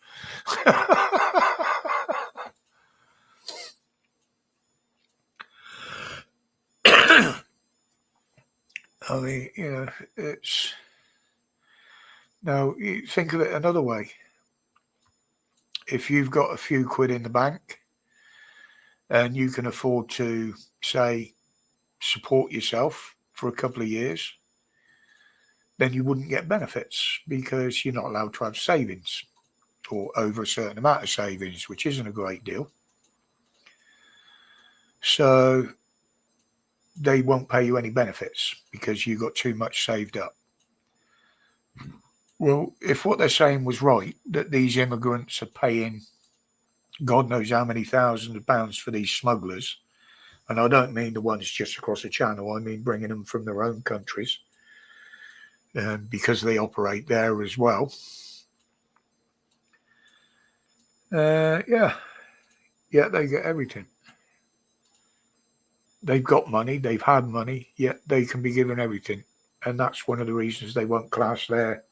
Speaker 1: I mean, you know, it's... Now, you think of it another way. If you've got a few quid in the bank and you can afford to, say, support yourself for a couple of years, then you wouldn't get benefits because you're not allowed to have savings or over a certain amount of savings, which isn't a great deal. So they won't pay you any benefits because you got too much saved up. Well, if what they're saying was right, that these immigrants are paying God knows how many thousands of pounds for these smugglers, and I don't mean the ones just across the channel, I mean bringing them from their own countries, because they operate there as well. Yeah, they get everything. They've got money, they've had money, yet they can be given everything. And that's one of the reasons they won't class their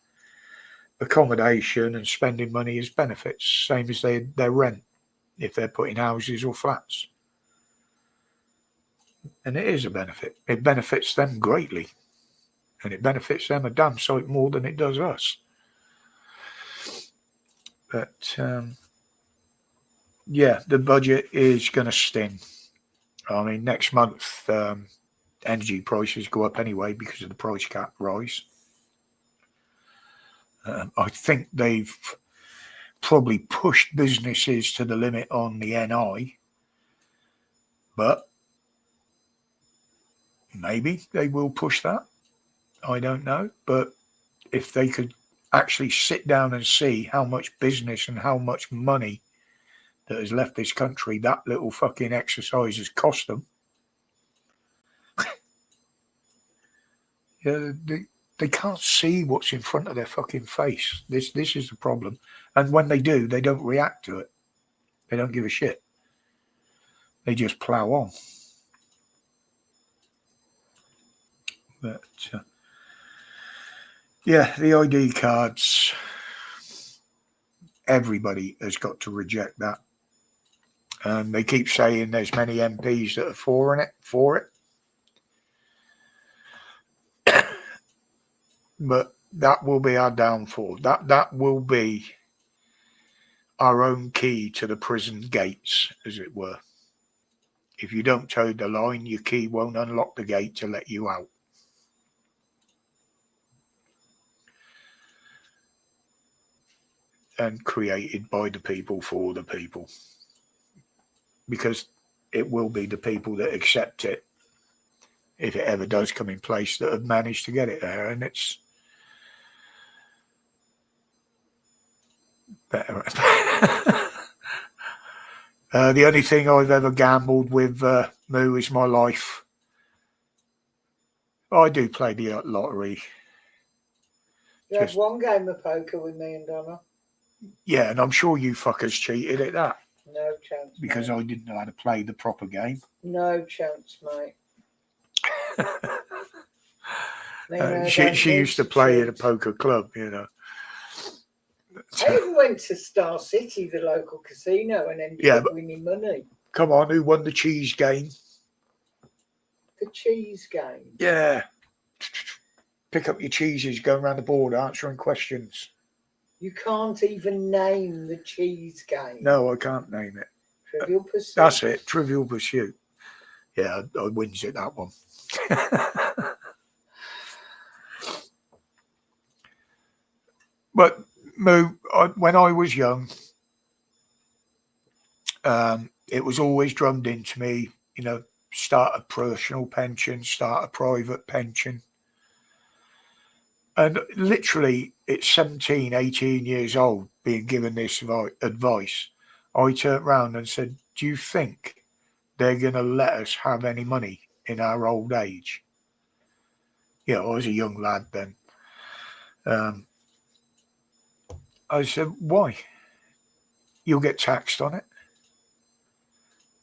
Speaker 1: accommodation and spending money as benefits, same as their rent, if they're putting houses or flats. And it is a benefit. It benefits them greatly. And it benefits them a damn sight more than it does us. But, yeah, the budget is going to sting. I mean, next month, energy prices go up anyway because of the price cap rise. I think they've probably pushed businesses to the limit on the NI, but maybe they will push that. I don't know, but if they could actually sit down and see how much business and how much money that has left this country, that little fucking exercise has cost them. Yeah, they can't see what's in front of their fucking face. This is the problem. And when they do, they don't react to it. They don't give a shit. They just plow on. But yeah, the ID cards, everybody has got to reject that. And they keep saying there's many MPs that are for it. But that will be our downfall. That will be our own key to the prison gates, as it were. If you don't toe the line, your key won't unlock the gate to let you out. And created by the people for the people. Because it will be the people that accept it, if it ever does come in place, that have managed to get it there. And it's better. The only thing I've ever gambled with, Moo, is my life. I do play the lottery.
Speaker 2: You had one game of poker with me and Donna.
Speaker 1: Yeah, and I'm sure you fuckers cheated at that.
Speaker 2: No chance.
Speaker 1: Because
Speaker 2: mate.
Speaker 1: I didn't know how to play the proper game.
Speaker 2: No chance, mate.
Speaker 1: She used to play at a poker club, you know.
Speaker 2: I even went to Star City, the local casino, and ended up winning money.
Speaker 1: Come on, who won the cheese game?
Speaker 2: The cheese game?
Speaker 1: Yeah. Pick up your cheeses, go around the board answering questions.
Speaker 2: You can't even name the cheese game.
Speaker 1: No, I can't name it.
Speaker 2: Trivial Pursuit.
Speaker 1: That's it, Trivial Pursuit. Yeah, I wins it, that one. But Moo, when I was young, it was always drummed into me, you know, start a personal pension, start a private pension. And literally at 17, 18 years old, being given this advice, I turned around and said, do you think they're going to let us have any money in our old age? Yeah, I was a young lad then. I said, why? You'll get taxed on it.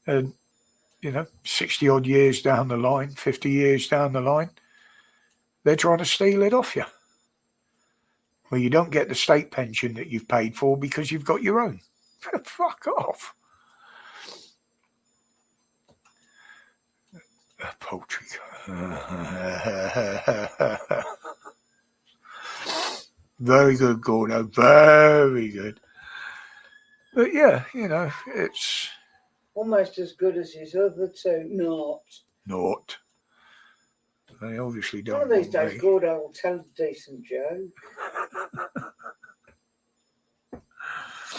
Speaker 1: And, you know, 60 odd years down the line, 50 years down the line, they're trying to steal it off you. Well, you don't get the state pension that you've paid for because you've got your own. Fuck off. Poultry. Very good, Gordo. Very good. But yeah, you know, it's
Speaker 2: almost as good as his other two. Not.
Speaker 1: They obviously don't.
Speaker 2: One of these days, Gordo will tell a decent joke.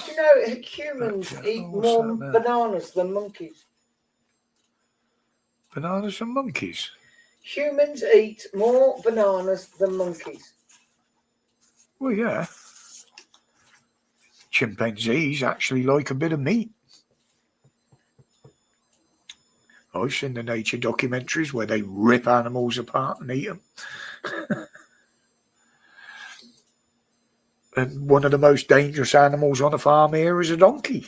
Speaker 2: You know, humans eat more bananas than monkeys.
Speaker 1: Bananas and monkeys?
Speaker 2: Humans eat more bananas than monkeys.
Speaker 1: Well, yeah. Chimpanzees actually like a bit of meat. I've seen the nature documentaries where they rip animals apart and eat them. And one of the most dangerous animals on a farm here is a donkey.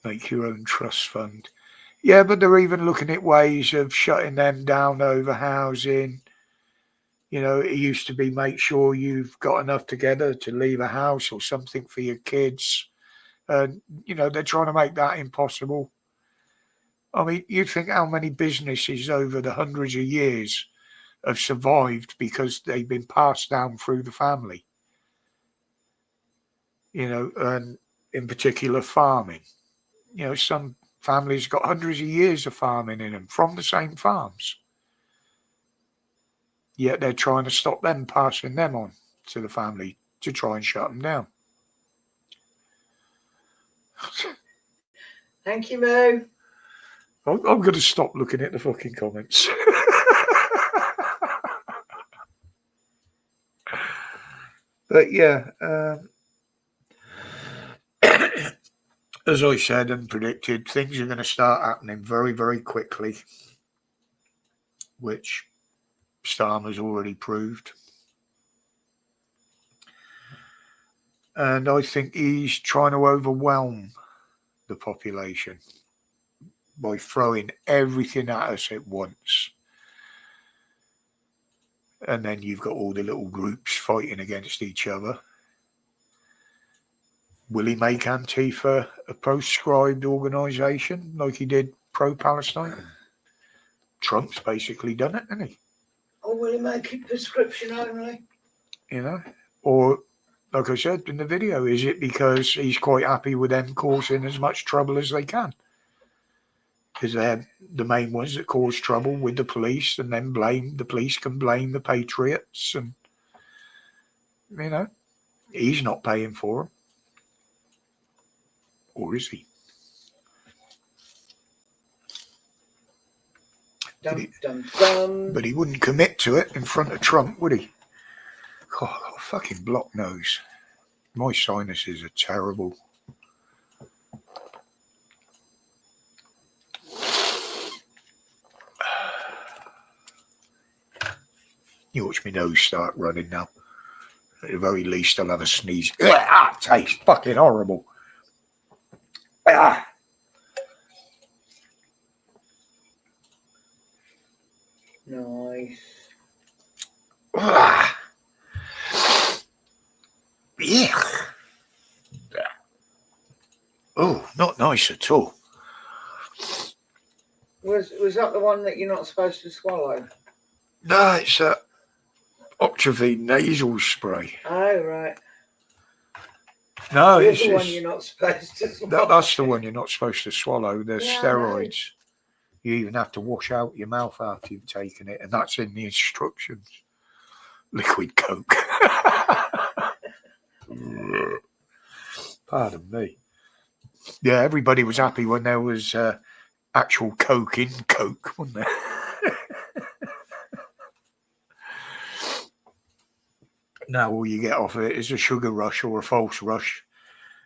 Speaker 1: Make your own trust fund. Yeah, but they're even looking at ways of shutting them down over housing. You know, it used to be make sure you've got enough together to leave a house or something for your kids. And, you know, they're trying to make that impossible. I mean, you think how many businesses over the hundreds of years have survived because they've been passed down through the family. You know, and in particular farming. You know, some families got hundreds of years of farming in them from the same farms. Yet they're trying to stop them passing them on to the family to try and shut them down.
Speaker 2: Thank you, Moo.
Speaker 1: I'm going to stop looking at the fucking comments. But yeah, as I said and predicted, things are going to start happening very, very quickly, which Starmer's already proved. And I think he's trying to overwhelm the population by throwing everything at us at once. And then you've got all the little groups fighting against each other. Will he make Antifa a proscribed organisation like he did pro-Palestine? Trump's basically done it, hasn't he?
Speaker 2: Or will he make it prescription only?
Speaker 1: You know? Or, like I said in the video, is it because he's quite happy with them causing as much trouble as they can? Because they're the main ones that cause trouble with the police, and then the police can blame the patriots, and you know, he's not paying for them. Or is he?
Speaker 2: Dum, dum, dum.
Speaker 1: But he wouldn't commit to it in front of Trump, would he? God, I've got a fucking block nose. My sinuses are terrible. You watch my nose start running now. At the very least, I'll have a sneeze. Ah, tastes fucking horrible. Ah.
Speaker 2: Nice.
Speaker 1: Ah. Yeah. Oh, not nice at all.
Speaker 2: Was that the one that you're not supposed to swallow?
Speaker 1: No, it's a Octavine nasal spray.
Speaker 2: Oh, right.
Speaker 1: No,
Speaker 2: The
Speaker 1: it's
Speaker 2: other one you're not supposed to swallow.
Speaker 1: that's the one you're not supposed to swallow. The
Speaker 2: Yeah,
Speaker 1: steroids. You even have to wash out your mouth after you've taken it, and that's in the instructions. Liquid Coke. Pardon me. Yeah, everybody was happy when there was actual Coke in Coke, wasn't there? Now all you get off of it is a sugar rush or a false rush.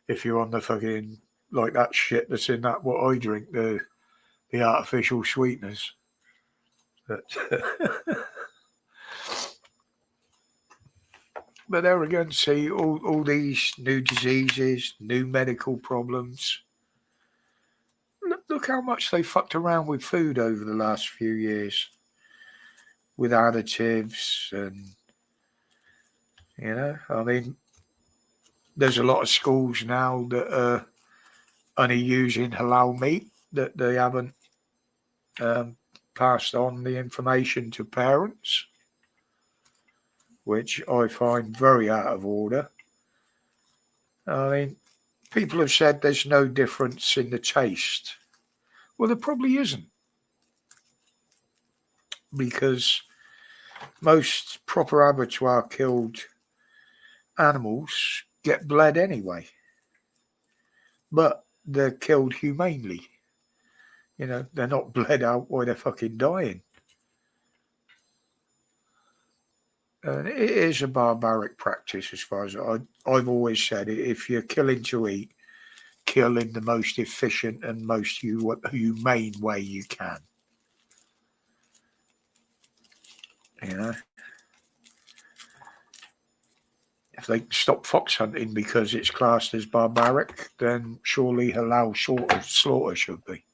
Speaker 1: If you're on the fucking, like that shit that's in that, what I drink, the artificial sweeteners. But there again, see, all these new diseases, new medical problems. Look how much they fucked around with food over the last few years. With additives and, you know, I mean, there's a lot of schools now that are only using halal meat, that they haven't passed on the information to parents, which I find very out of order. I mean, people have said there's no difference in the taste. Well, there probably isn't, because most proper abattoir killed animals get bled anyway, but they're killed humanely. You know, they're not bled out while they're fucking dying. And it is a barbaric practice, as far as I've always said. If you're killing to eat, kill in the most efficient and most humane way you can. You know, if they stop fox hunting because it's classed as barbaric, then surely halal slaughter should be.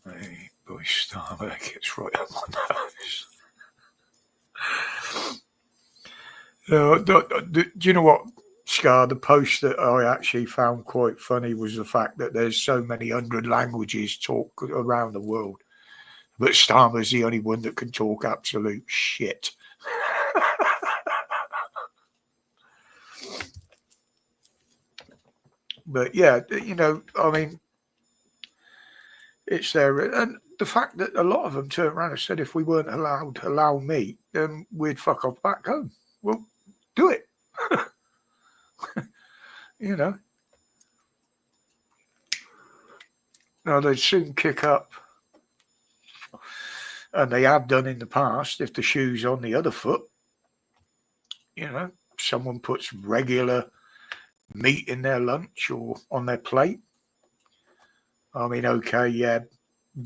Speaker 1: Mate, boy, Starbuck gets right up my nose. Do you know what, Scar? The post that I actually found quite funny was the fact that there's so many 100 languages talked around the world, but Starmer's the only one that can talk absolute shit. But yeah, you know, I mean, it's there. And the fact that a lot of them turned around and said if we weren't allowed to allow meat, then we'd fuck off back home. Well, do it. You know. Now, they'd soon kick up And they have done in the past. If the shoe's on the other foot, someone puts regular meat in their lunch or on their plate. I mean, okay, yeah,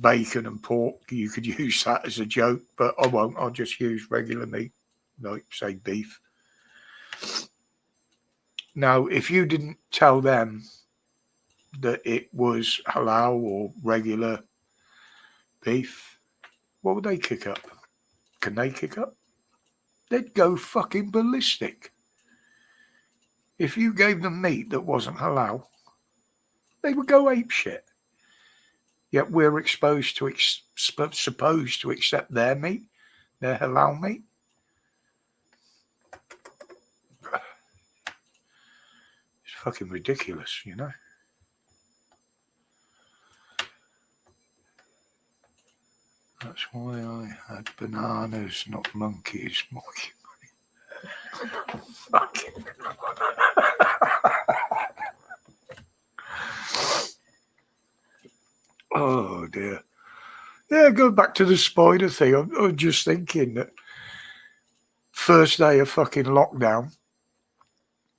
Speaker 1: bacon and pork, you could use that as a joke, but I won't. I'll just use regular meat, like, say, beef. Now, if you didn't tell them that it was halal or regular beef, what would they kick up? Can they kick up? They'd go fucking ballistic. If you gave them meat that wasn't halal, they would go apeshit. Yet we're supposed to accept their meat, their halal meat. It's fucking ridiculous, That's why I had bananas, not monkeys. Fucking. Oh dear. Yeah, go back to the spider thing. I'm just thinking that first day of fucking lockdown,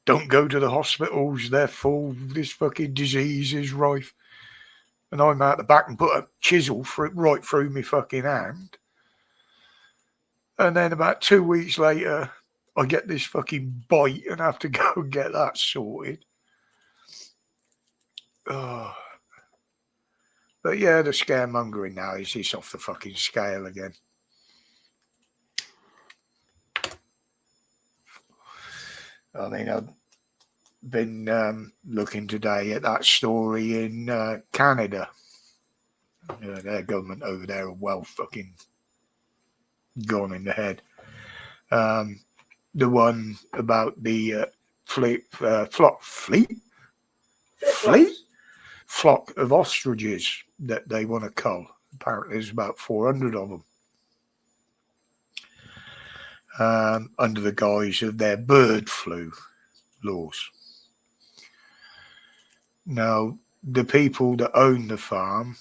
Speaker 1: don't go to the hospitals, they're full, this fucking disease is rife. And I'm out the back and put a chisel right through my fucking hand. And then about 2 weeks later, I get this fucking bite and have to go and get that sorted. Oh. But yeah, the scaremongering now is just off the fucking scale again. I mean, I've been looking today at that story in Canada. Their government over there are well fucking gone in the head. The one about the flock of ostriches that they want to cull. Apparently there's about 400 of them under the guise of their bird flu laws. Now, the people that own the farm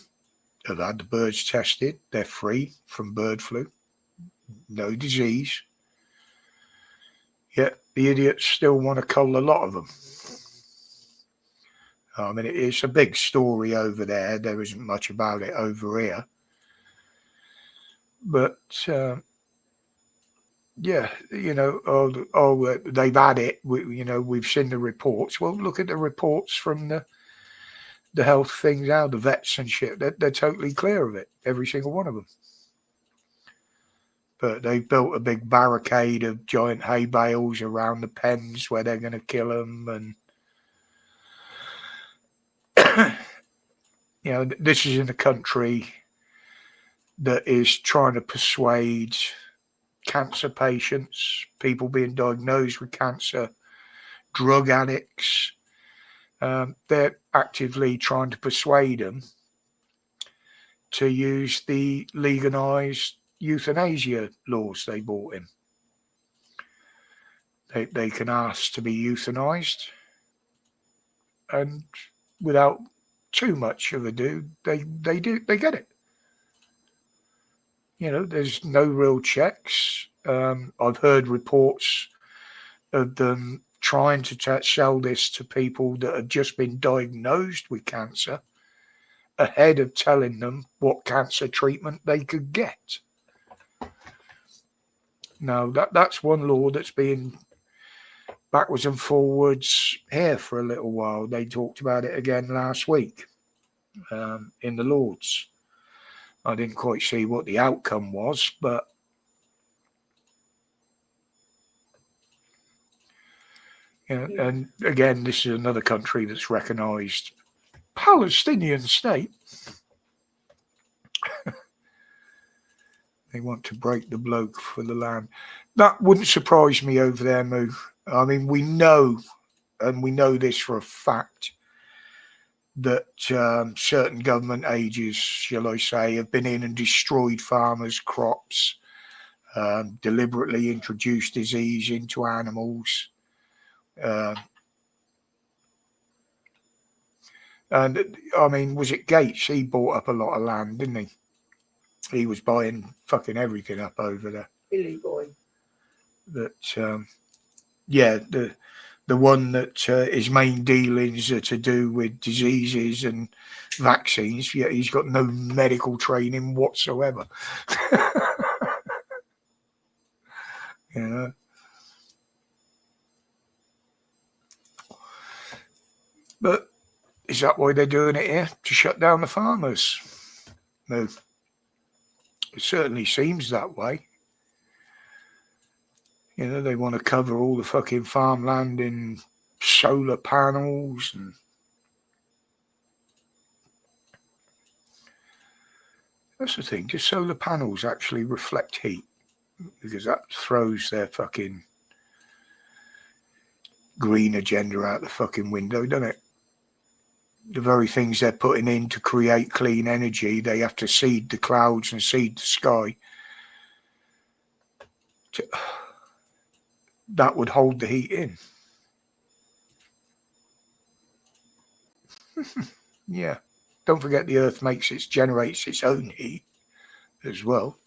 Speaker 1: have had the birds tested. They're free from bird flu, no disease. Yet the idiots still want to cull a lot of them. I mean, it's a big story over there. There isn't much about it over here. But, yeah, they've had it. We've seen the reports. Well, look at the reports from the health things out, the vets and shit. They're totally clear of it, every single one of them. But they've built a big barricade of giant hay bales around the pens where they're going to kill them. And, this is in a country that is trying to persuade cancer patients, people being diagnosed with cancer, drug addicts. They're actively trying to persuade them to use the legalized euthanasia laws they brought in. They can ask to be euthanized, and without too much of ado, they get it. There's no real checks. I've heard reports of them trying to sell this to people that have just been diagnosed with cancer ahead of telling them what cancer treatment they could get. Now, that's one law that's been backwards and forwards here for a little while. They talked about it again last week in the Lords. I didn't quite see what the outcome was, but and again, this is another country that's recognised Palestinian state. They want to break the bloke for the land. That wouldn't surprise me over there, Moo. I mean, we know this for a fact, that certain government ages, shall I say, have been in and destroyed farmers' crops, deliberately introduced disease into animals. And I mean, was it Gates? He bought up a lot of land, didn't he? He was buying fucking everything up over there.
Speaker 2: Billy boy.
Speaker 1: That, yeah, the one that his main dealings are to do with diseases and vaccines, yet he's got no medical training whatsoever. You know. But is that why they're doing it here? To shut down the farmers? No. It certainly seems that way. You know, they want to cover all the fucking farmland in solar panels and that's the thing. Do solar panels actually reflect heat? Because that throws their fucking green agenda out the fucking window, doesn't it? The very things they're putting in to create clean energy, they have to seed the clouds and seed the sky. That would hold the heat in. Yeah. Don't forget the earth generates its own heat as well.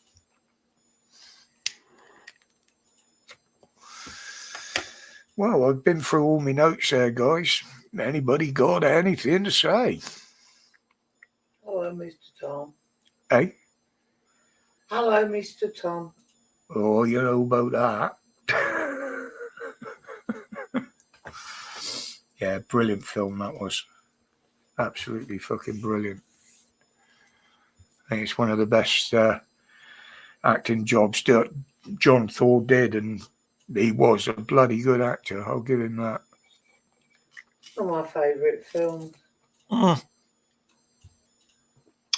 Speaker 1: Well, I've been through all my notes there, guys. Anybody got anything to say?
Speaker 2: Hello, Mr. Tom.
Speaker 1: Hey?
Speaker 2: Hello, Mr. Tom.
Speaker 1: Oh, you know about that. Yeah, brilliant film that was. Absolutely fucking brilliant. I think it's one of the best acting jobs John Thor did, and he was a bloody good actor. I'll give him that.
Speaker 2: One of my favourite films.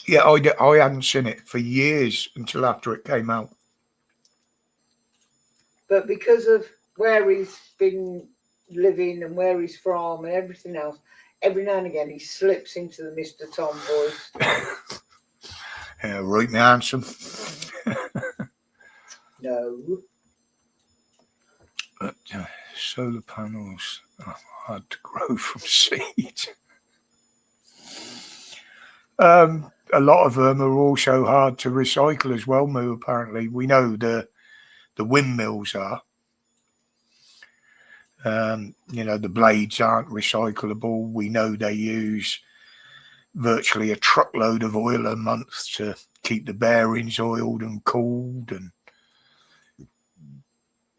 Speaker 1: Yeah, I hadn't seen it for years until after it came out.
Speaker 2: But because of where he's been living and where he's from and everything else, every now and again he slips into the Mr. Tom voice.
Speaker 1: Yeah, right, me handsome.
Speaker 2: No.
Speaker 1: But solar panels are hard to grow from seed. A lot of them are also hard to recycle as well, Moo, apparently. We know the windmills are. You know, the blades aren't recyclable. We know they use virtually a truckload of oil a month to keep the bearings oiled and cooled.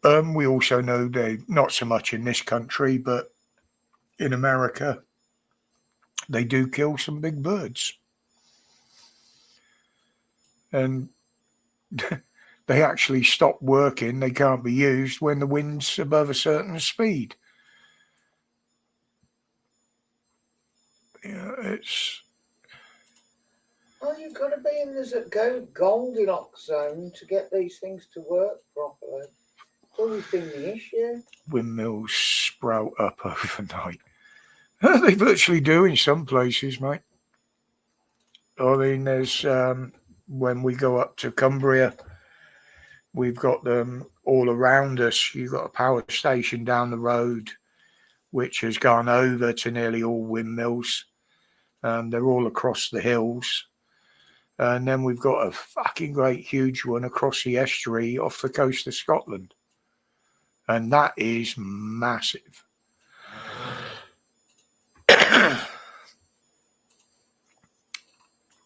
Speaker 1: And we also know they, not so much in this country, but in America, they do kill some big birds. And they actually stop working. They can't be used when the wind's above a certain speed. Yeah, it's...
Speaker 2: Oh, you've got to be in the Goldilocks zone to get these things to work properly. It's always been the issue.
Speaker 1: Windmills sprout up overnight. They virtually do in some places, mate. I mean, there's when we go up to Cumbria, we've got them all around us. You've got a power station down the road, which has gone over to nearly all windmills. They're all across the hills. And then we've got a fucking great huge one across the estuary off the coast of Scotland. And that is massive.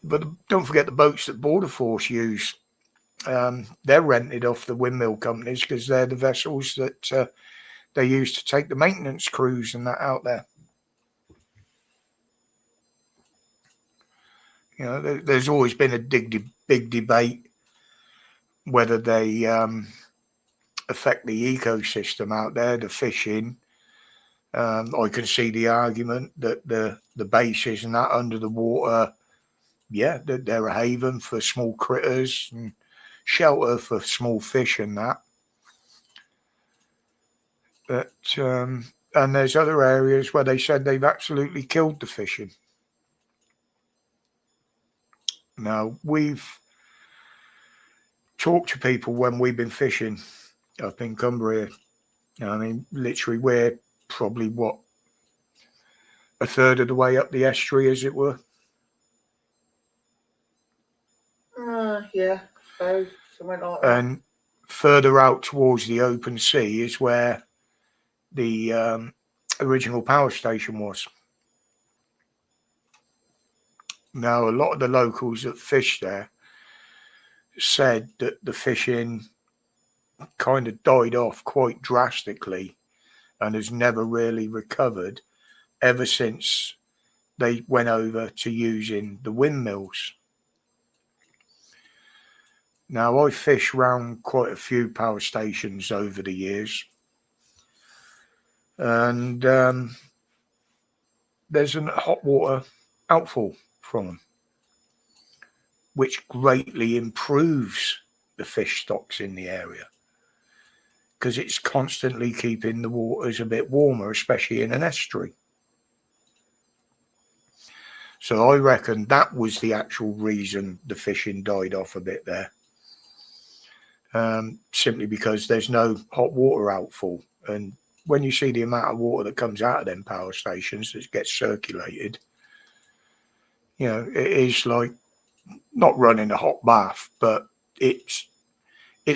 Speaker 1: But don't forget the boats that Border Force use. They're rented off the windmill companies because they're the vessels that they use to take the maintenance crews and that out there. You know, there's always been a big debate whether they affect the ecosystem out there, the fishing. I can see the argument that the bases and that under the water, yeah, they're a haven for small critters and shelter for small fish and that. But and there's other areas where they said they've absolutely killed the fishing. Now, we've talked to people when we've been fishing up in Cumbria. I mean, literally, we're probably, a third of the way up the estuary, as it were.
Speaker 2: Yeah, so something like that.
Speaker 1: And further out towards the open sea is where the original power station was. Now, a lot of the locals that fish there said that the fishing kind of died off quite drastically and has never really recovered ever since they went over to using the windmills. Now, I fished round quite a few power stations over the years, and there's a hot water outfall from them, which greatly improves the fish stocks in the area because it's constantly keeping the waters a bit warmer, especially in an estuary. So I reckon that was the actual reason the fishing died off a bit there. Simply because there's no hot water outfall. And when you see the amount of water that comes out of them power stations that gets circulated, you know, it is like not running a hot bath, but it's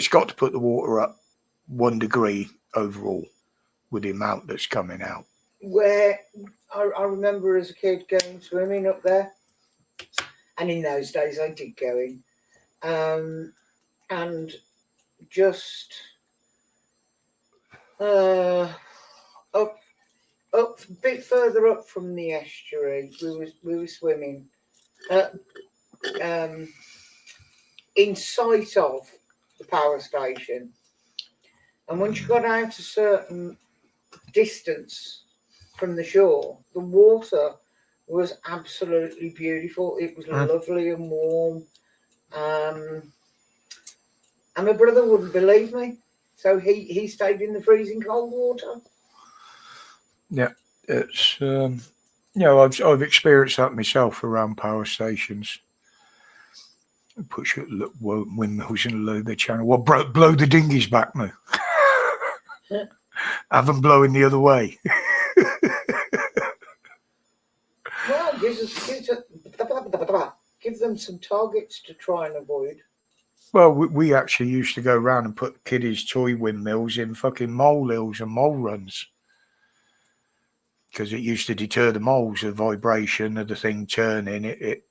Speaker 1: got to put the water up 1 degree overall with the amount that's coming out.
Speaker 2: Where I remember as a kid going swimming up there, and in those days I did go in, and just up a bit further up from the estuary, we were swimming in sight of the power station, and once you got out a certain distance from the shore, the water was absolutely beautiful. It was lovely and warm. And my brother wouldn't believe me, so he stayed in the freezing cold water.
Speaker 1: Yeah, it's you know, I've experienced that myself around power stations. Put your windmills in the low channel. Well, blow the dinghies back, mate. Have them blowing the other way.
Speaker 2: Well, give them some targets to try and avoid.
Speaker 1: Well, we actually used to go around and put kiddies' toy windmills in fucking molehills and mole runs because it used to deter the moles, the vibration of the thing turning. It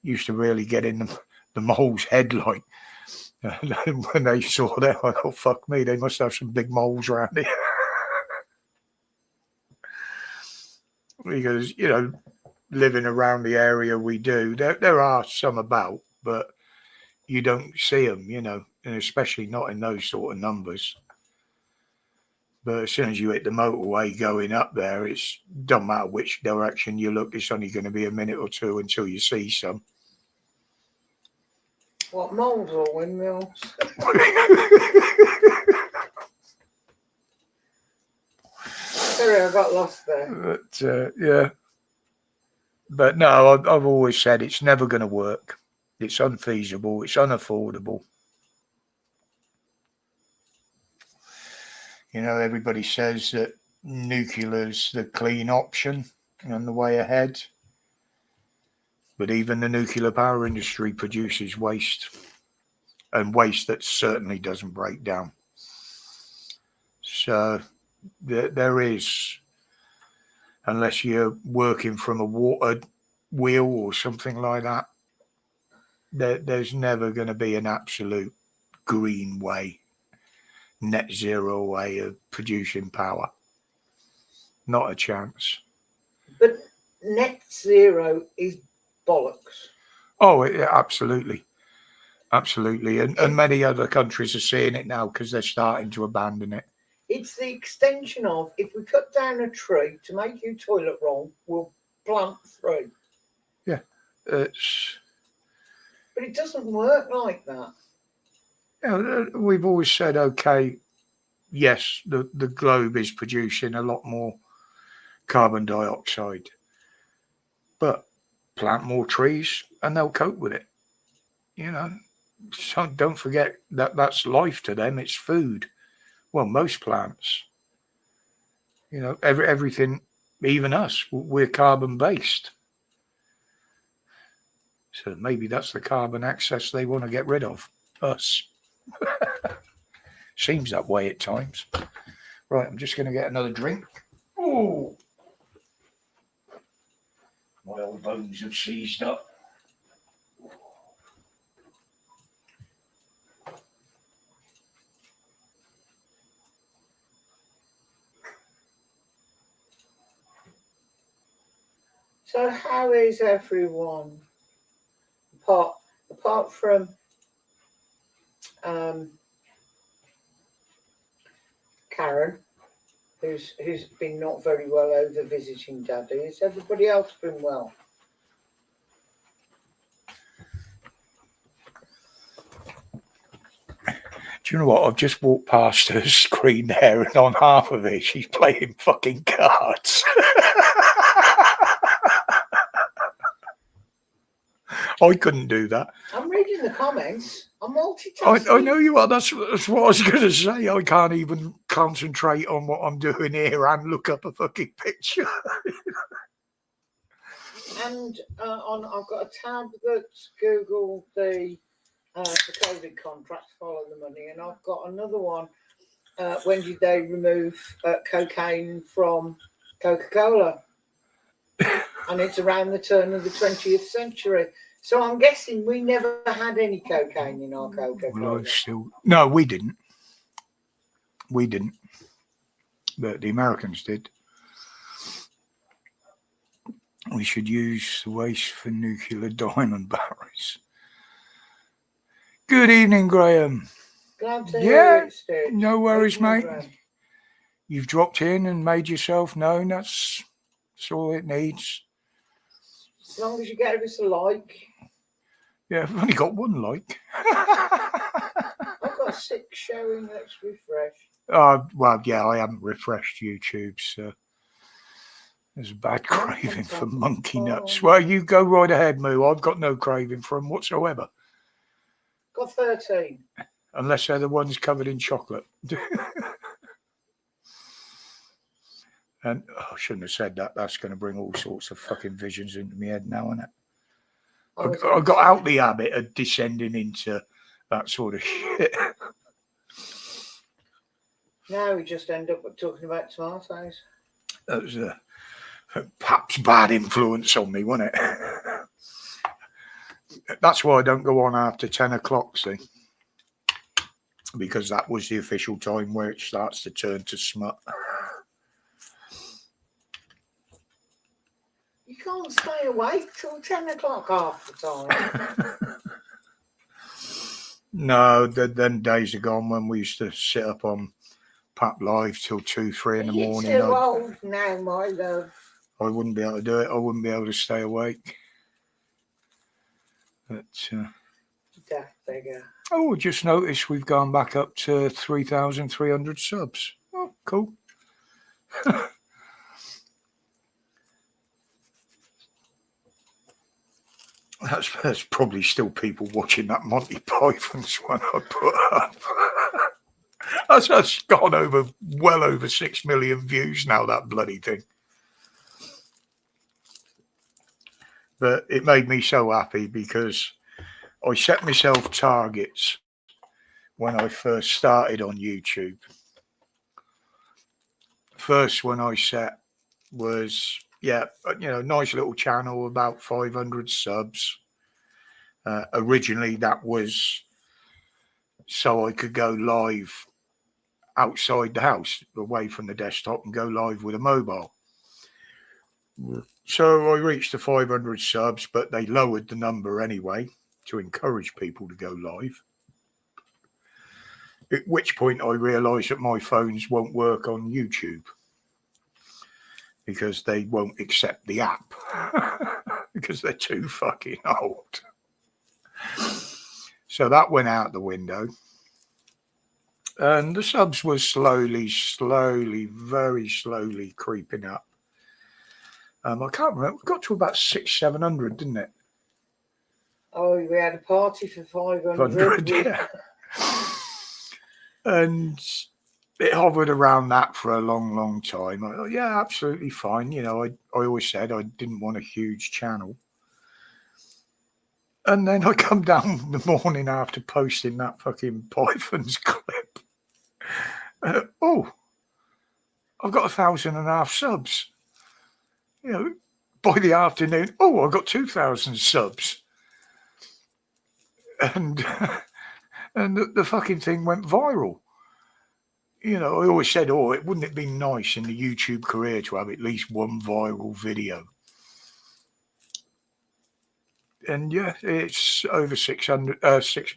Speaker 1: used to really get in the mole's head, like. And when they saw that, I thought, fuck me, they must have some big moles around here. Because, you know, living around the area we do, there are some about, but you don't see them, you know, and especially not in those sort of numbers. But as soon as you hit the motorway going up there, it's doesn't matter which direction you look, it's only going to be a minute or two until you see some.
Speaker 2: What, moles or windmills? Sorry, I got lost there.
Speaker 1: But, yeah. But no, I've always said it's never going to work. It's unfeasible. It's unaffordable. You know, everybody says that nuclear's the clean option and the way ahead. But even the nuclear power industry produces waste, and waste that certainly doesn't break down. So there is, unless you're working from a water wheel or something like that, there's never going to be an absolute green way, net zero way of producing power. Not a chance.
Speaker 2: But net zero is bollocks.
Speaker 1: Oh, yeah, absolutely. Absolutely. And many other countries are seeing it now because they're starting to abandon it.
Speaker 2: It's the extension of, if we cut down a tree to make your toilet roll, we'll plant 3.
Speaker 1: Yeah.
Speaker 2: But it doesn't work like that.
Speaker 1: You know, we've always said, okay, yes, the globe is producing a lot more carbon dioxide, but plant more trees and they'll cope with it. You know, so don't forget that that's life to them. It's food. Well, most plants, you know, everything, even us, we're carbon based. So maybe that's the carbon access they want to get rid of. Us. Seems that way at times. Right, I'm just going to get another drink. Oh, my old bones have seized up.
Speaker 2: So how is everyone? Apart from Karen, who's been not very well over visiting Daddy, has everybody else been well?
Speaker 1: Do you know what? I've just walked past her screen there, and on half of it, she's playing fucking cards. I couldn't do that.
Speaker 2: I'm reading the comments. I'm multitasking.
Speaker 1: I know you are. That's what I was going to say. I can't even concentrate on what I'm doing here and look up a fucking picture.
Speaker 2: And I've got a tab that's Google the COVID contract, follow the money, and I've got another one. When did they remove cocaine from Coca-Cola? And it's around the turn of the 20th century. So I'm guessing we never had any cocaine in our Coca-Cola.
Speaker 1: Well, no, we didn't. We didn't. But the Americans did. We should use the waste for nuclear diamond batteries. Good evening, Graham.
Speaker 2: Glad to hear it, Stitch.
Speaker 1: No worries, mate.
Speaker 2: Graham.
Speaker 1: You've dropped in and made yourself known. That's all it needs.
Speaker 2: As long as you gave us a like.
Speaker 1: Yeah, I've only got one like.
Speaker 2: I've got 6 showing. Let's refresh.
Speaker 1: Well, yeah, I haven't refreshed YouTube, so there's a bad craving for monkey nuts. Well, you go right ahead, Moo. I've got no craving for them whatsoever.
Speaker 2: Got 13.
Speaker 1: Unless they're the ones covered in chocolate. And I shouldn't have said that. That's going to bring all sorts of fucking visions into my head now, isn't it? I got out the habit of descending into that sort of shit.
Speaker 2: Now we just end up talking about tomatoes.
Speaker 1: That was perhaps bad influence on me, wasn't it? That's why I don't go on after 10 o'clock, see? Because that was the official time where it starts to turn to smut.
Speaker 2: You can't stay awake till 10 o'clock half the time.
Speaker 1: No, then days are gone when we used to sit up on Pap Live till 2, 3 in the morning.
Speaker 2: You're too old now, my love.
Speaker 1: I wouldn't be able to do it. I wouldn't be able to stay awake. But
Speaker 2: Daft beggar.
Speaker 1: oh, just noticed we've gone back up to 3,300 subs. Oh, cool. There's probably still people watching that Monty Python's one I put up. That's gone over well over 6 million views now, that bloody thing. But it made me so happy because I set myself targets when I first started on YouTube. First one I set was, nice little channel, about 500 subs. Originally, that was so I could go live outside the house, away from the desktop, and go live with a mobile. So I reached the 500 subs, but they lowered the number anyway to encourage people to go live. At which point I realised that my phones won't work on YouTube because they won't accept the app because they're too fucking old. So that went out the window. And the subs were slowly, very slowly creeping up. I can't remember. We got to about 600-700, didn't it?
Speaker 2: Oh, we had a party for 500.
Speaker 1: Yeah. And it hovered around that for a long, long time. I thought, yeah, absolutely fine. I always said I didn't want a huge channel. And then I come down the morning after posting that fucking Pythons clip. Oh, I've got 1,500 subs. You know, by the afternoon, oh, I've got 2,000 subs. And and the fucking thing went viral. You know, I always said, oh, wouldn't it be nice in the YouTube career to have at least one viral video? And yeah, it's over 6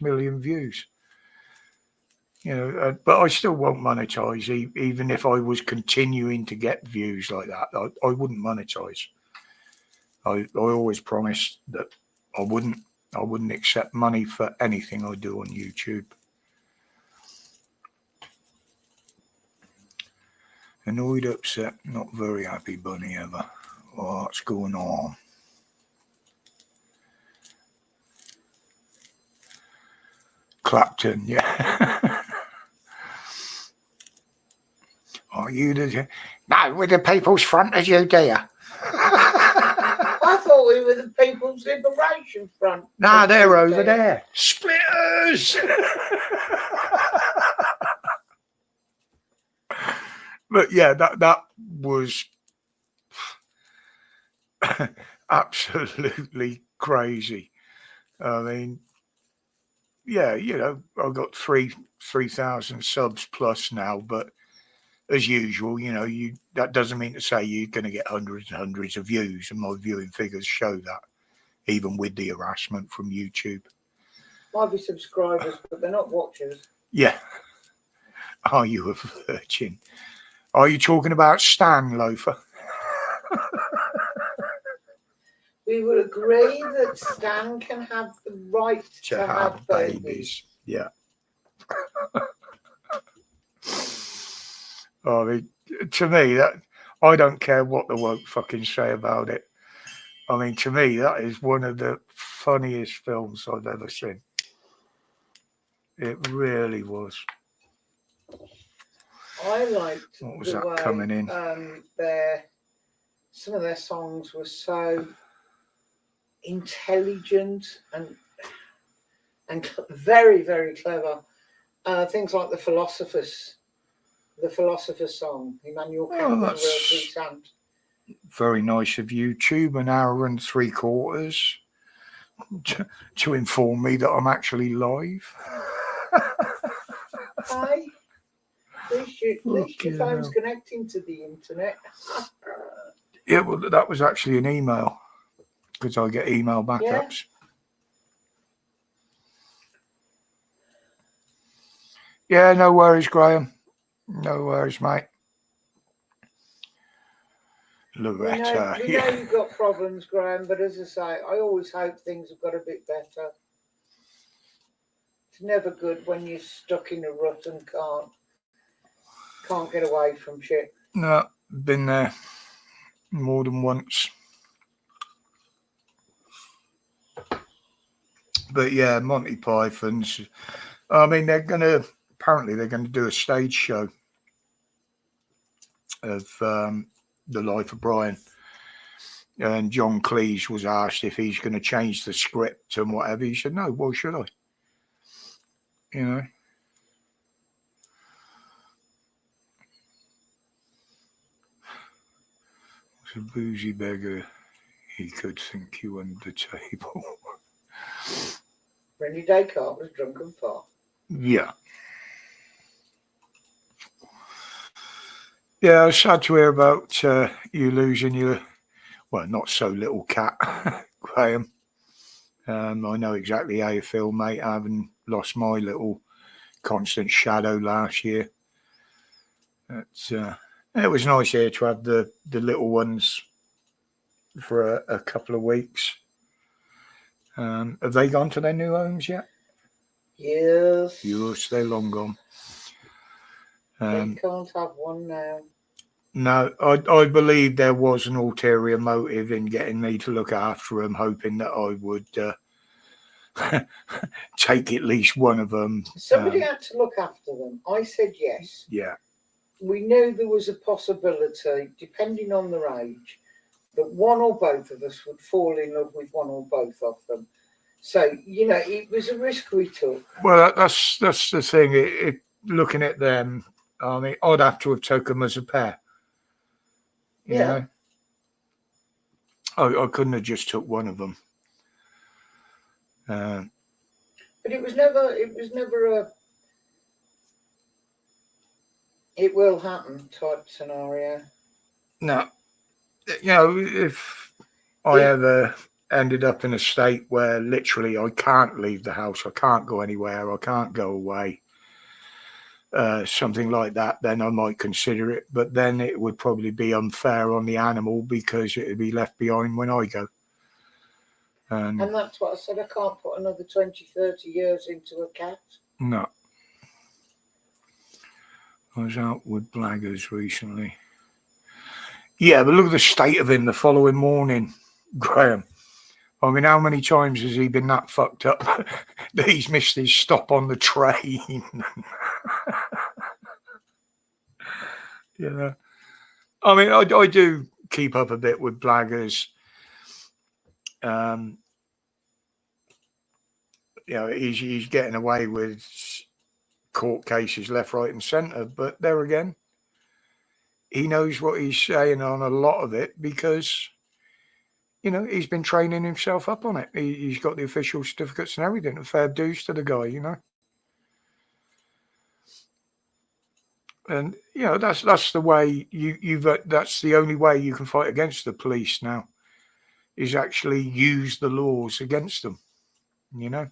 Speaker 1: million views. You know, but I still won't monetize, even if I was continuing to get views like that. I wouldn't monetize. I always promised that I wouldn't accept money for anything I do on YouTube. Annoyed, upset, not very happy bunny ever. What's going on? Clapton, yeah. Are you the... No, with the People's Front as you, dear.
Speaker 2: I thought we were the People's Liberation Front.
Speaker 1: Nah, they're over there. Splitters! But yeah, that was absolutely crazy. I mean, yeah, you know, I've got 3,000 subs plus now, but as usual, you know, that doesn't mean to say you're going to get hundreds and hundreds of views, and my viewing figures show that, even with the harassment from YouTube.
Speaker 2: Might be subscribers, but they're not watchers.
Speaker 1: Yeah. Are you a virgin? Are you talking about Stan, Loafer?
Speaker 2: We would agree that Stan can have the right to have babies.
Speaker 1: Yeah. I mean, to me, that I don't care what the woke fucking say about it. I mean, to me, that is one of the funniest films I've ever seen. It really was.
Speaker 2: I liked
Speaker 1: what was that way, coming in?
Speaker 2: Some of their songs were so intelligent and very, very clever. Things like the Philosopher's song, Emmanuel Kant was a real sweet.
Speaker 1: Very nice of YouTube, an hour and 3/4 to inform me that I'm actually live.
Speaker 2: Hi. At least your phone's connecting to the internet.
Speaker 1: Yeah, well, that was actually an email, because I get email backups. Yeah, no worries, Graham. No worries, mate. Loretta.
Speaker 2: We know you've got problems, Graham, but as I say, I always hope things have got a bit better. It's never good when you're stuck in a rut and can't get away from shit.
Speaker 1: No, been there more than once. But yeah, Monty Python's. I mean, apparently they're gonna do a stage show of the life of Brian. And John Cleese was asked if he's going to change the script and whatever. He said, no, why should I? You know? It's a boozy beggar. He could think you under the table.
Speaker 2: Rennie Descartes was drunk and far.
Speaker 1: Yeah. Yeah, I was sad to hear about you losing your, well, not so little cat, Graham. I know exactly how you feel, mate. I haven't lost my little constant shadow last year. It was nice here to have the little ones for a couple of weeks. Have they gone to their new homes yet?
Speaker 2: Yes.
Speaker 1: Yes, they're long gone.
Speaker 2: They can't have one now.
Speaker 1: No, I believe there was an ulterior motive in getting me to look after them, hoping that I would take at least one of them.
Speaker 2: Somebody had to look after them. I said yes.
Speaker 1: Yeah.
Speaker 2: We knew there was a possibility, depending on their age, that one or both of us would fall in love with one or both of them. So, you know, it was a risk we took.
Speaker 1: Well, that's the thing. Looking at them, I mean, I'd have to have taken them as a pair. You
Speaker 2: Yeah.
Speaker 1: know, I couldn't have just took one of them.
Speaker 2: But it was never a it will happen type scenario.
Speaker 1: No, you know, if I ever ended up in a state where literally I can't leave the house, I can't go anywhere, I can't go away, something like that, then I might consider it. But then it would probably be unfair on the animal because it would be left behind when I go.
Speaker 2: And that's what I said. I can't put another 20, 30 years into a cat.
Speaker 1: No. I was out with Blaggers recently. Yeah, but look at the state of him the following morning, Graham. I mean, how many times has he been that fucked up that he's missed his stop on the train? You know, I mean, I do keep up a bit with Blaggers. You know, he's getting away with court cases left, right, and centre. But there again, he knows what he's saying on a lot of it because, you know, he's been training himself up on it. He's got the official certificates and everything. And fair dues to the guy, you know. And you know that's the way that's the only way you can fight against the police now, is actually use the laws against them. You know,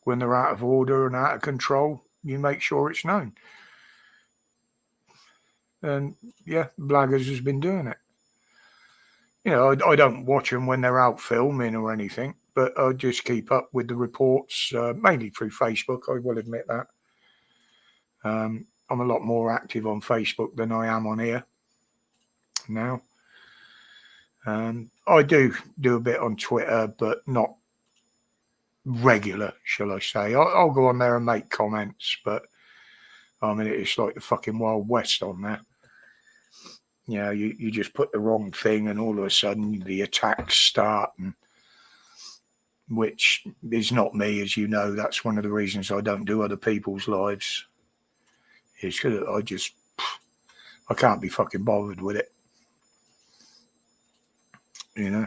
Speaker 1: when they're out of order and out of control, you make sure it's known. And yeah, Blaggers has been doing it. You know, I don't watch them when they're out filming or anything, but I just keep up with the reports, mainly through Facebook. I will admit that. I'm a lot more active on Facebook than I am on here now. I do a bit on Twitter, but not regular, shall I say. I'll go on there and make comments, but I mean, it's like the fucking Wild West on there. You know, you just put the wrong thing and all of a sudden the attacks start, and which is not me, as you know. That's one of the reasons I don't do other people's lives. It's because I can't be fucking bothered with it. You know,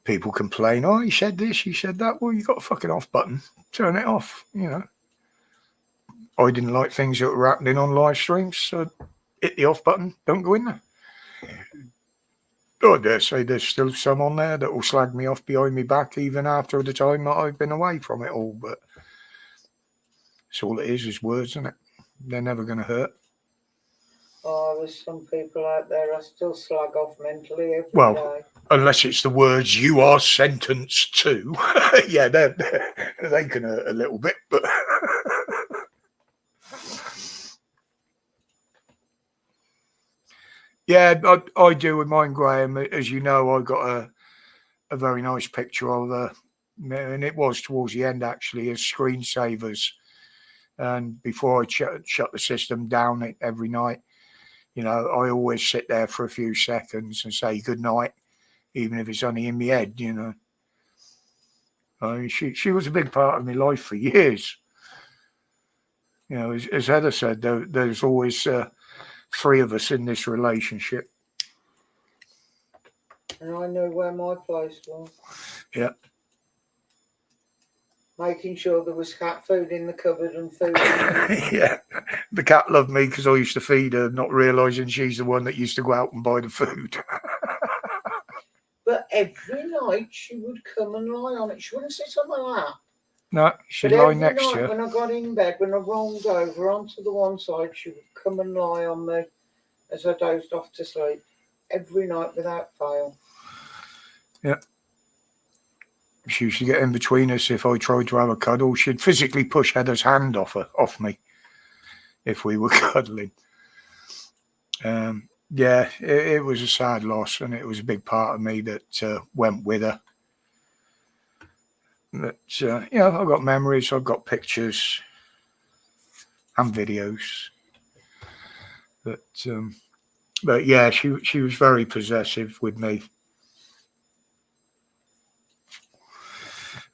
Speaker 1: people complain, oh, you said this, you said that. Well, you got a fucking off button. Turn it off, you know. I didn't like things that were happening on live streams, so hit the off button. Don't go in there. I dare say there's still some on there that will slag me off behind me back even after the time that I've been away from it all. But it's all it is words, isn't it? They're never going to hurt.
Speaker 2: Oh, there's some people out there I still slag off mentally every day.
Speaker 1: Unless it's the words "you are sentenced to." Yeah, they can hurt a little bit, but yeah, I do with mine, Graham. As you know, I got a very nice picture of her, and it was towards the end actually, as screensavers. And before I shut the system down every night, you know, I always sit there for a few seconds and say good night, even if it's only in my head, you know. I mean, she was a big part of my life for years. You know, as Heather said, there's always three of us in this relationship.
Speaker 2: And I know where my place was.
Speaker 1: Yeah.
Speaker 2: Making sure there was cat food in the cupboard and food.
Speaker 1: Yeah. The cat loved me because I used to feed her, not realising she's the one that used to go out and buy the food.
Speaker 2: But every night she would come and lie on it. She wouldn't sit on my lap.
Speaker 1: No, she'd lie next to you.
Speaker 2: When I got in bed, when I rolled over onto the one side, she would come and lie on me as I dozed off to sleep. Every night without fail.
Speaker 1: Yeah. She used to get in between us if I tried to have a cuddle. She'd physically push Heather's hand off me if we were cuddling. Yeah, it was a sad loss, and it was a big part of me that went with her. But, you know, I've got memories, I've got pictures and videos. But yeah, she was very possessive with me.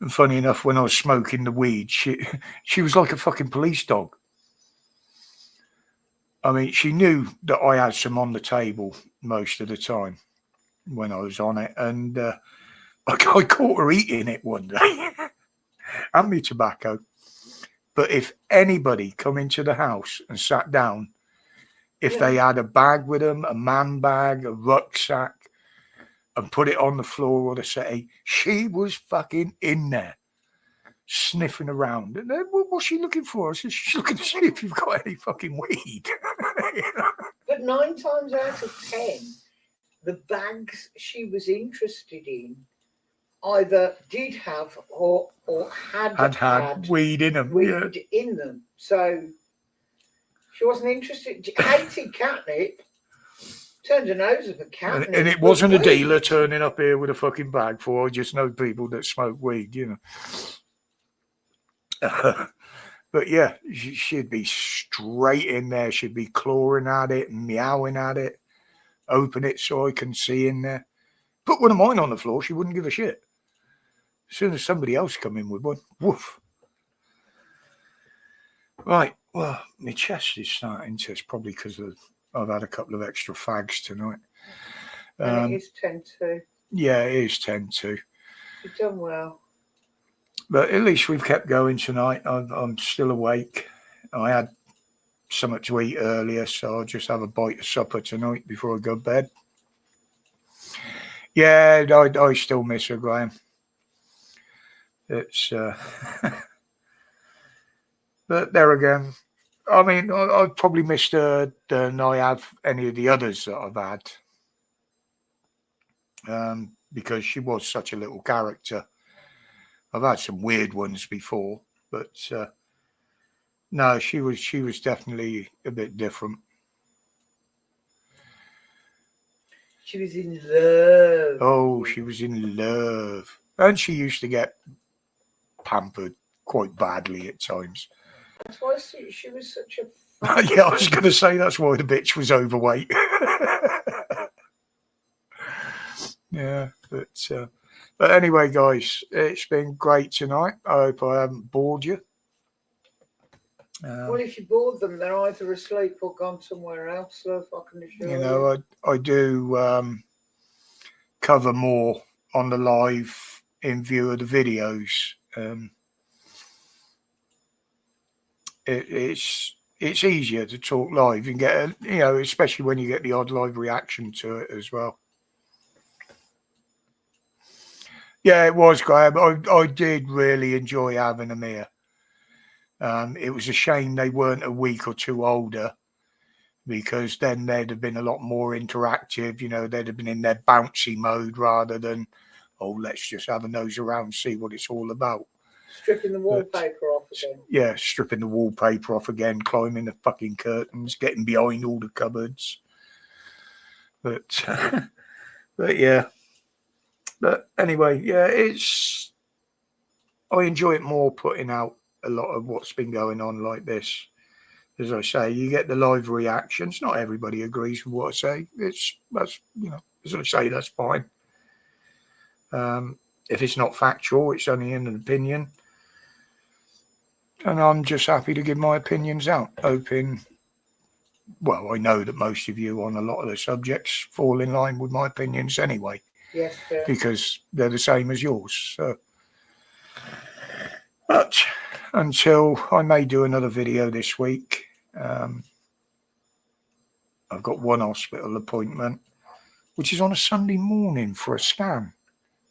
Speaker 1: And funny enough, when I was smoking the weed, she was like a fucking police dog. I mean, she knew that I had some on the table most of the time when I was on it, and I caught her eating it one day, and me tobacco. But if anybody come into the house and sat down, if they had a bag with them, a man bag, a rucksack, and put it on the floor or the settee, she was fucking in there, sniffing around. And then, what's she looking for? I said, she's looking to see if you've got any fucking weed.
Speaker 2: But 9 times out of 10, the bags she was interested in either did have or had
Speaker 1: weed in them.
Speaker 2: Weed in them. So she wasn't interested. She hated catnip. Turned her nose up at catnip.
Speaker 1: And it wasn't a dealer turning up here with a fucking bag for. I just know people that smoke weed, you know. But yeah, she'd be straight in there. She'd be clawing at it and meowing at it. Open it so I can see in there. Put one of mine on the floor, she wouldn't give a shit. As soon as somebody else come in with one, woof. Right, well, my chest is starting to. It's probably because I've had a couple of extra fags tonight.
Speaker 2: And it is 10-2.
Speaker 1: Yeah, it is 10-2.
Speaker 2: You've done well.
Speaker 1: But at least we've kept going tonight. I'm still awake. I had something to eat earlier, so I'll just have a bite of supper tonight before I go to bed. Yeah, I still miss her, Graham. It's but there again, I mean, I've probably missed her than I have any of the others that I've had, because she was such a little character. I've had some weird ones before, but no, she was definitely a bit different.
Speaker 2: She was in love.
Speaker 1: Oh, she was in love, and she used to get pampered quite badly at times.
Speaker 2: That's why she was such a.
Speaker 1: Yeah, I was going to say that's why the bitch was overweight. Yeah, but anyway, guys, it's been great tonight. I hope I haven't bored you.
Speaker 2: Well, if you bored them, they're either asleep or gone somewhere else. So I can assure you.
Speaker 1: You know, I do cover more on the live in view of the videos. It's easier to talk live and get especially when you get the odd live reaction to it as well. Yeah, it was, Graham. I did really enjoy having them here. It was a shame they weren't a week or two older, because then they'd have been a lot more interactive. You know, they'd have been in their bouncy mode rather than, let's just have a nose around, see what it's all about.
Speaker 2: Stripping the wallpaper off again.
Speaker 1: Yeah, stripping the wallpaper off again, climbing the fucking curtains, getting behind all the cupboards. But, but yeah. But anyway, yeah, I enjoy it more putting out a lot of what's been going on like this. As I say, you get the live reactions. Not everybody agrees with what I say. That's as I say, that's fine. If it's not factual, it's only an opinion. And I'm just happy to give my opinions out. Hoping, well, I know that most of you on a lot of the subjects fall in line with my opinions anyway.
Speaker 2: Yes, sir.
Speaker 1: Because they're the same as yours. So, but until I may do another video this week, I've got one hospital appointment, which is on a Sunday morning for a scan,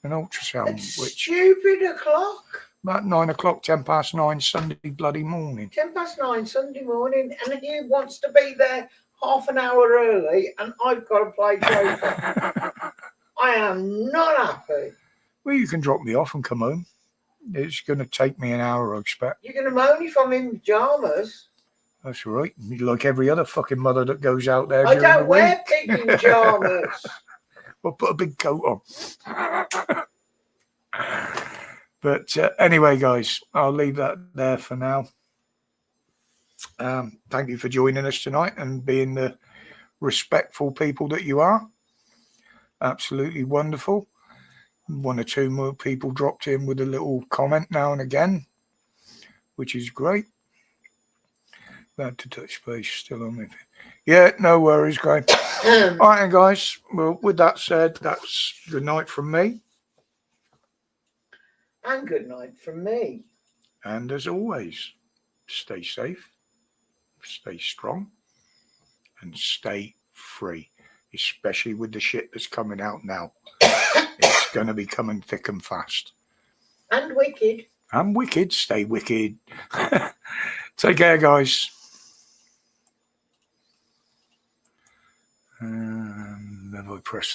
Speaker 1: an ultrasound.
Speaker 2: Stupid o'clock.
Speaker 1: About 9 o'clock, 10:09, Sunday bloody morning.
Speaker 2: 9:10 Sunday morning, and he wants to be there half an hour early, and I've got to play Joker. I am not happy.
Speaker 1: Well, you can drop me off and come home. It's going to take me an hour, I expect.
Speaker 2: You're going to moan if I'm in pajamas.
Speaker 1: That's right. Like every other fucking mother that goes out there.
Speaker 2: I don't wear pink pajamas.
Speaker 1: Well, put a big coat on. But anyway, guys, I'll leave that there for now. Thank you for joining us tonight and being the respectful people that you are. Absolutely wonderful. one or two more people dropped in with a little comment now and again, which is great. Glad to touch base. Still on me. Yeah, no worries, guys. All right, then, guys. Well, with that said, that's good night from me.
Speaker 2: And good night from me.
Speaker 1: And as always, stay safe, stay strong, and stay free, especially with the shit that's coming out now. It's going to be coming thick and fast.
Speaker 2: And wicked.
Speaker 1: And wicked. Stay wicked. Take care, guys. Have I pressed